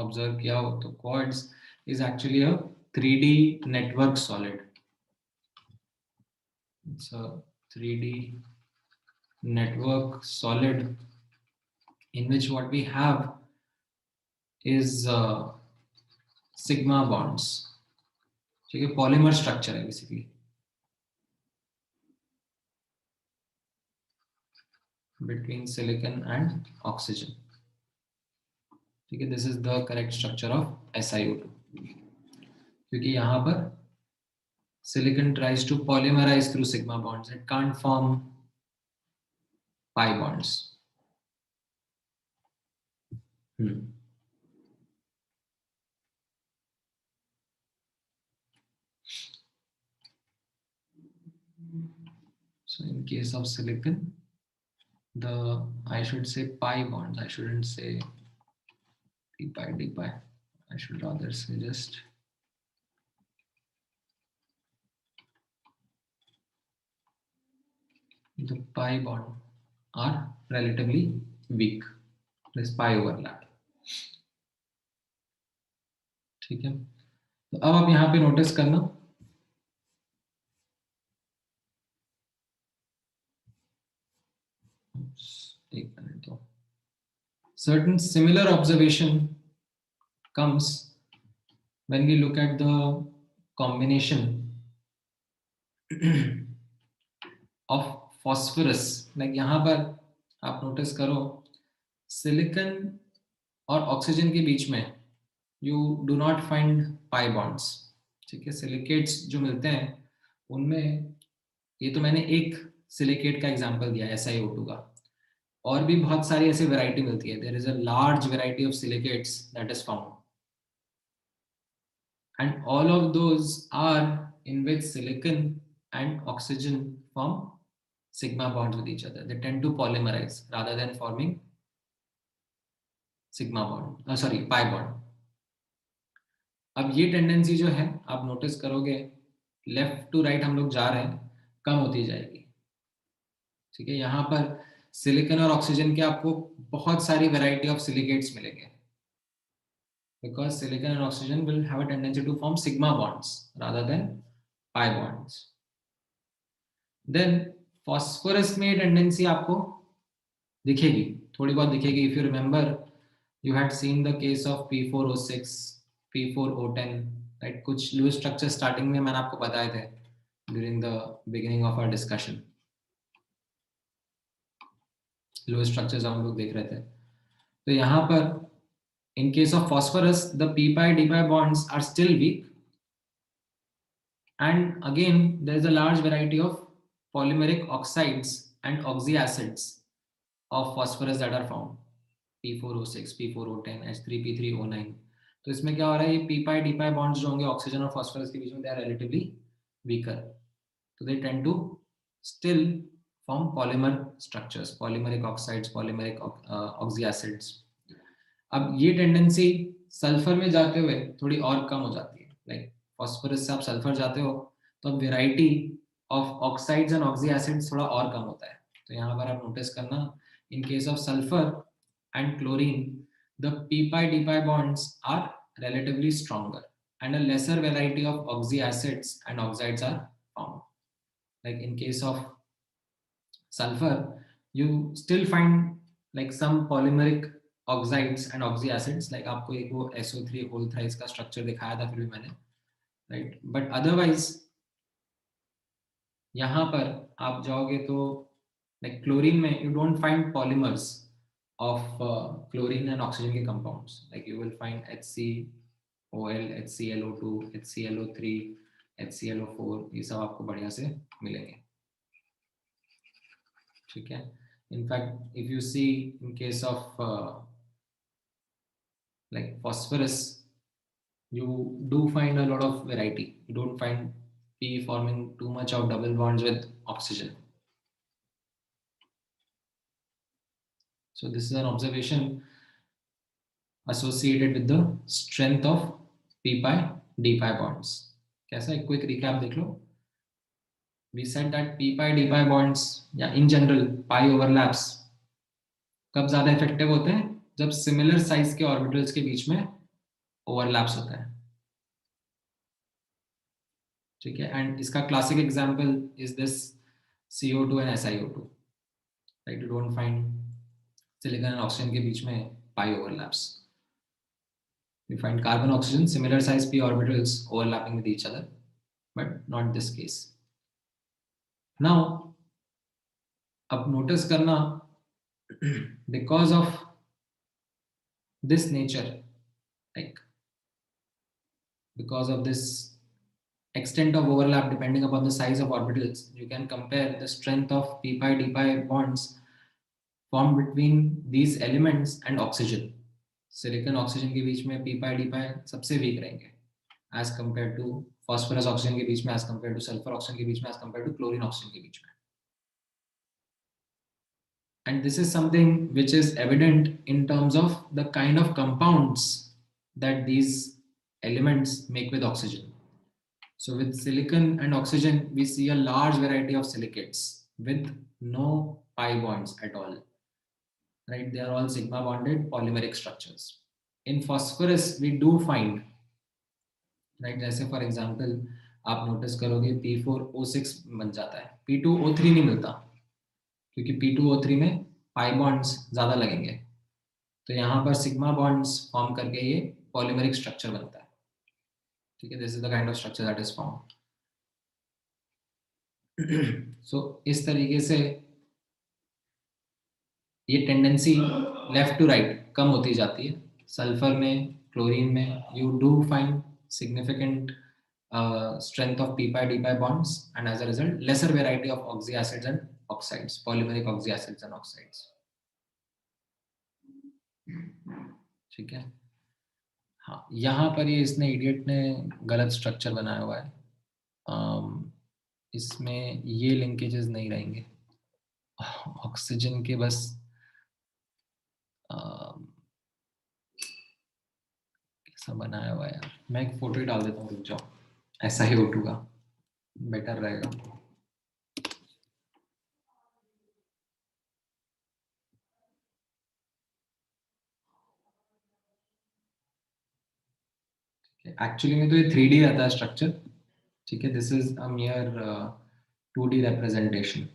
ऑब्जर्व किया हो, तो quartz is actually a 3D network solid. It's a 3D network solid in which what we have is sigma bonds. ठीक है, polymer structure है basically. Between silicon and oxygen. ठीक है, this is the correct structure of SiO2. क्योंकि यहाँ पर silicon tries to polymerize through sigma bonds. It can't form pi bonds. So in case of silicon, I should say pi bonds. I shouldn't say p pi d pi. I should rather say just the pi bond are relatively weak. This pi overlap. ठीक है, तो अब आप यहाँ पे notice करना, एक minute तो, certain similar observation comes when we look at the combination of phosphorus. like यहाँ पर आप नोटिस करो सिलिकॉन और ऑक्सीजन के बीच में you do not find pi bonds. ठीक है, सिलिकेट्स जो मिलते हैं उनमें, ये तो मैंने एक सिलिकेट का एग्जांपल दिया SiO2 का, और भी बहुत सारी ऐसी वैरायटी मिलती है. there is a large variety of silicates that is found, and all of those are in which silicon and oxygen form sigma bonds with each other. They tend to polymerize rather than forming sigma bond, pi bond. अब ये tendency जो है आप notice करोगे left to right हम लोग जा रहे हैं, कम होती जाएगी. ठीक है, यहाँ पर सिलिकॉन और ऑक्सीजन के आपको बहुत सारी वैरायटी ऑफ सिलिकेट्स मिलेंगे, because silicon and oxygen will have a tendency to form sigma bonds rather than pi bonds. Then phosphorus में टेंडेंसी आपको दिखेगी, थोड़ी बहुत दिखेगी. If you remember You had seen the case of P4O6, P4O10, right? कुछ Lewis structure starting में मैंने आपको बताए थे during the beginning of our discussion. Lewis structures हम लोग देख रहे थे. तो यहाँ पर in case of phosphorus, the p pi d pi bonds are still weak, and again there is a large variety of polymeric oxides and oxyacids of phosphorus that are found. P4O6, P4O10, H3P3O9. तो इसमें क्या हो रहा है, ये p pi d pi bonds जो होंगे oxygen और फास्फोरस के बीच में, they are relatively weaker, so they tend to still form polymer structures, polymeric oxides, polymeric oxyacids. अब ये टेंडेंसी सल्फर में जाते हुए थोड़ी और कम हो जाती है. लाइक फास्फोरस से आप सल्फर जाते हो तो अब वेराइटी ऑफ ऑक्साइड्स एंड ऑक्सीएसिड्स थोड़ा और कम होता है. तो यहाँ पर आप नोटिस करना, इन case of sulphur and chlorine, the p pi d pi bonds are relatively stronger and a lesser variety of oxyacids and oxides are found. Like in case of sulfur, you still find like some polymeric oxides and oxyacids, like आपको एक वो SO3 whole thrice का structure दिखाया था फिर भी मैंने, right? But otherwise यहाँ पर आप जाओगे तो like chlorine में you don't find polymers of chlorine and oxygen के compounds. Like you will find HCOL, HClO2, HClO3, HClO4, ये सब आपको बढ़िया से मिलेंगे. ठीक है. In fact, if you see in case of like phosphorus, you do find a lot of variety. You don't find P forming too much of double bonds with oxygen. So this is an observation associated with the strength of p pi d pi bonds. कैसा, एक quick recap देख लो. We said that p pi d pi bonds या in general pi overlaps कब ज्यादा effective होते हैं, जब similar size के orbitals के बीच में overlaps होता है. ठीक है. And इसका classic example is this CO2 and SiO2. Right? You don't find silicon and oxygen के बीच में pi overlaps. You find carbon oxygen similar size p orbitals overlapping with each other, but not this case. Now अब notice करना, because of this nature, like because of this extent of overlap depending upon the size of orbitals, you can compare the strength of p pi d pi bonds formed between these elements and oxygen. Silicon oxygen के बीच में p pi d pi सबसे weak रहेंगे as compare to phosphorus oxygen के बीच में, as compare to sulphur oxygen के बीच में, as compare to chlorine oxygen के बीच में. And this is something which is evident in terms of the kind of compounds that these elements make with oxygen. So with silicon and oxygen, we see a large variety of silicates with no pi bonds at all. Right? They are all sigma bonded polymeric structures. In phosphorus, we do find, right? जैसे for example, आप notice करोगे P4O6 बन जाता है, P2O3 नहीं मिलता, क्योंकि P2O3 में pi bonds ज़्यादा लगेंगे. तो यहाँ पर sigma bonds form करके ये polymeric structure बनता है. ठीक है. This is the kind of structure that is formed. So इस तरीके से ये टेंडेंसी लेफ्ट टू राइट कम होती जाती है. सल्फर में, क्लोरीन में you do find significant strength of p pi d pi bonds, and as a result lesser variety of oxyacids and oxides, polymeric oxyacids and oxides. ठीक है. हाँ, यहाँ पर ये इसने इडियट ने गलत स्ट्रक्चर बनाया हुआ है. इसमें ये लिंकेजेस नहीं रहेंगे ऑक्सीजन के, बस कैसा बनाया हुआ है यार. मैं एक फोटो ही डाल देता हूँ, रुक जाओ. ऐसा ही O2 का बेटर रहेगा. एक्चुअली में तो ये 3D रहता है स्ट्रक्चर. ठीक है. This is a मियर 2D representation.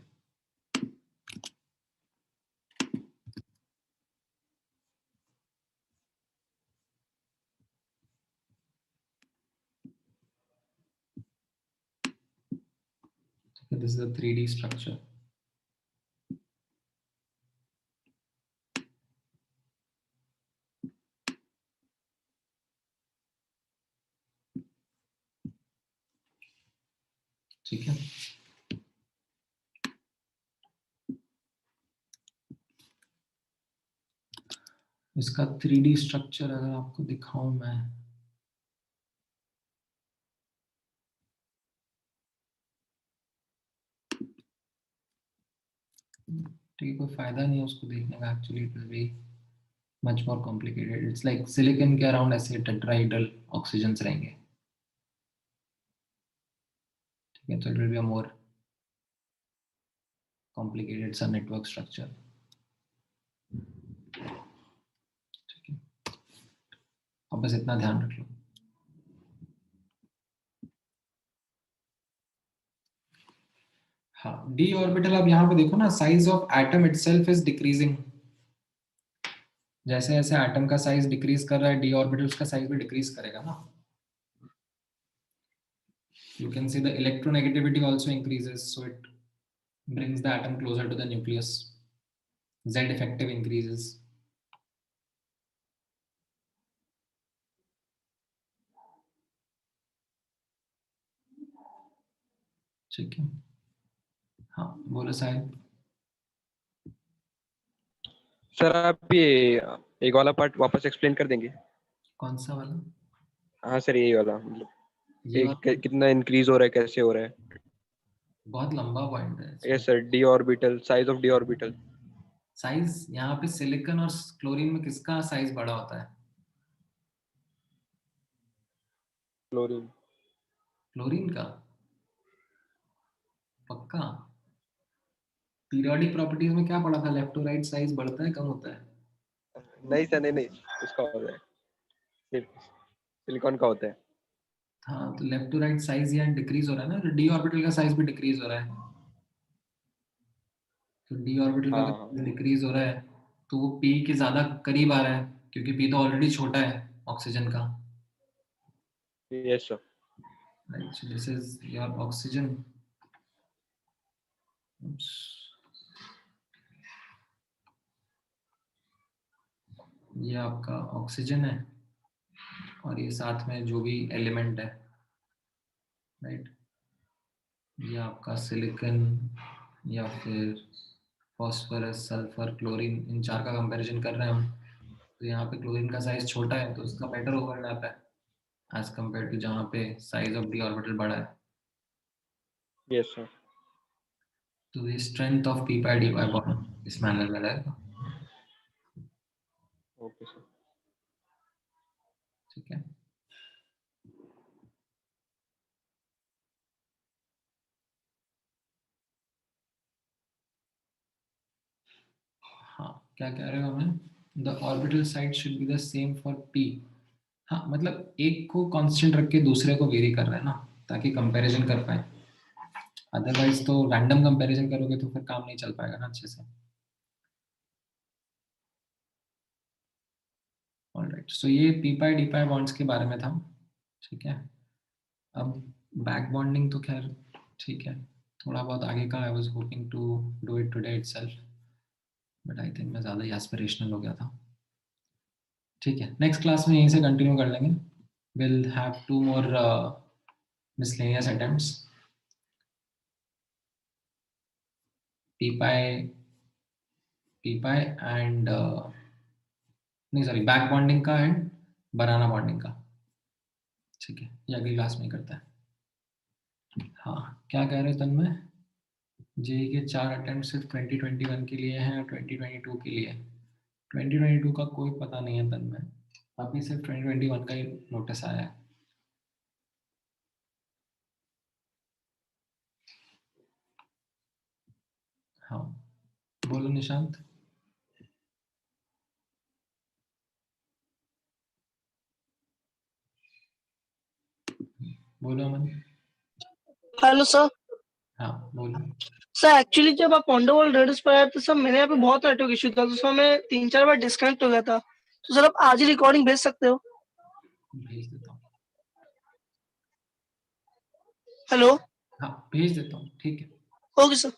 Okay, this is a 3D structure. ठीक है, इसका 3D स्ट्रक्चर अगर आपको दिखाऊं मैं, ठीक है, कोई फायदा नहीं है उसको देखने का, actually it will be much more complicated. It's like silicon के अराउंड ऐसे टेट्राहेड्रल ऑक्सीजन्स रहेंगे. ठीक है, तो it will be a more complicated सा नेटवर्क स्ट्रक्चर. ठीक है, अब बस इतना ध्यान रख लो. हाँ, d ऑर्बिटल. अब यहाँ पे देखो ना, size of atom itself is decreasing. जैसे जैसे एटम का साइज डिक्रीज कर रहा है, d ऑर्बिटल उसका साइज भी डिक्रीज करेगा ना. You can see the electronegativity also increases, so it brings the atom closer to the nucleus. Z effective increases. ठीक है, हाँ बोलो साहिब. सर आप ये एक वाला पार्ट वापस एक्सप्लेन कर देंगे? कौन सा वाला? हाँ सर, यही वाला, मतलब ये वाला कितना इंक्रीज हो रहा है, कैसे हो रहा है? बहुत लंबा पॉइंट है. Yes sir, D orbital, size of D orbital. Size यहाँ पे सिलिकॉन और क्लोरीन में किसका साइज बड़ा होता है? क्लोरीन. क्लोरीन का? पक्का? पीरियोडिक प्रॉपर्टीज में क्या पढ़ा था? लेफ्ट टू राइट साइज बढ़ता है कम होता है? नहीं सर, नहीं, उसका होता है, सिर्फ सिलिकॉन का होता है. हाँ, तो लेफ्ट टू राइट साइज यहाँ डिक्रीज हो रहा है ना, डी ऑर्बिटल का साइज भी डिक्रीज हो रहा है. तो डी ऑर्बिटल का हाँ. डिक्रीज हो रहा है, तो वो पी के ज्यादा करीब आ रहा है, क्योंकि पी तो ऑलरेडी छोटा है ऑक्सीजन का. Yes sir. Right, so this is your oxygen. Oops. ये आपका ऑक्सीजन है, और ये साथ में जो भी एलिमेंट है, राइट, ये आपका सिलिकॉन या फिर फॉस्फोरस, सल्फर, क्लोरीन, इन चार का कंपैरिजन कर रहे हैं हम. तो यहाँ पे क्लोरीन का साइज छोटा है, तो उसका बेटर ओवरलैप है एज कंपेयर टू जहाँ पे साइज ऑफ डी ऑर्बिटल बड़ा है. Yes sir. तो ये strength of P pi D pi bond इस मैनर में रहेगा. Okay sir. ठीक है, हाँ क्या कह रहे हो हमें? The orbital side should be the same for P. हाँ, मतलब एक को कांस्टेंट रख के दूसरे को वेरी कर रहा है ना, ताकि कंपैरिजन कर पाए. अदरवाइज तो रैंडम कंपैरिजन करोगे तो फिर काम नहीं चल पाएगा ना अच्छे से. ऑलराइट, सो ये पी पाई डी पाई बॉन्ड्स के बारे में था. ठीक है, अब बैक बॉन्डिंग तो खैर ठीक है, थोड़ा बहुत आगे का. I was hoping to do it today itself, but I think मैं ज़्यादा ही एस्पिरेशनल हो गया था. ठीक है, नेक्स्ट क्लास में यहीं से कंटिन्यू कर लेंगे. Will have 2 more miscellaneous attempts. P pi and नहीं सॉरी, बैक बॉन्डिंग का एंड बनाना बॉन्डिंग का. ठीक है, ये अगली क्लास में करता है. हाँ, क्या कह रहे हो तन्मय? जेई के 4 अटेम्प्ट सिर्फ 2021 के लिए हैं और 2022 के लिए. 2022 का कोई पता नहीं है तन्मय, अभी सिर्फ 2021 का ही नोटिस आया है. हाँ बोलो निशांत. बोलो अमन. Hello sir. हाँ बोलो. सर एक्चुअली जब आप वंडरवर्ल्ड रेडिस पर आए तो सर मेरे यहाँ पे बहुत नेटवर्क इशू था, तो सर मैं 3-4 बार डिस्कनेक्ट हो गया था. तो सर आप आज ही रिकॉर्डिंग भेज सकते हो? भेज देता हूँ. हेलो. हाँ भेज देता हूँ, ठीक है. Okay sir.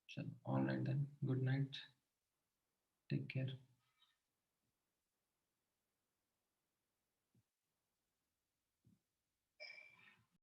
चलो, all right then. Good night. Take care.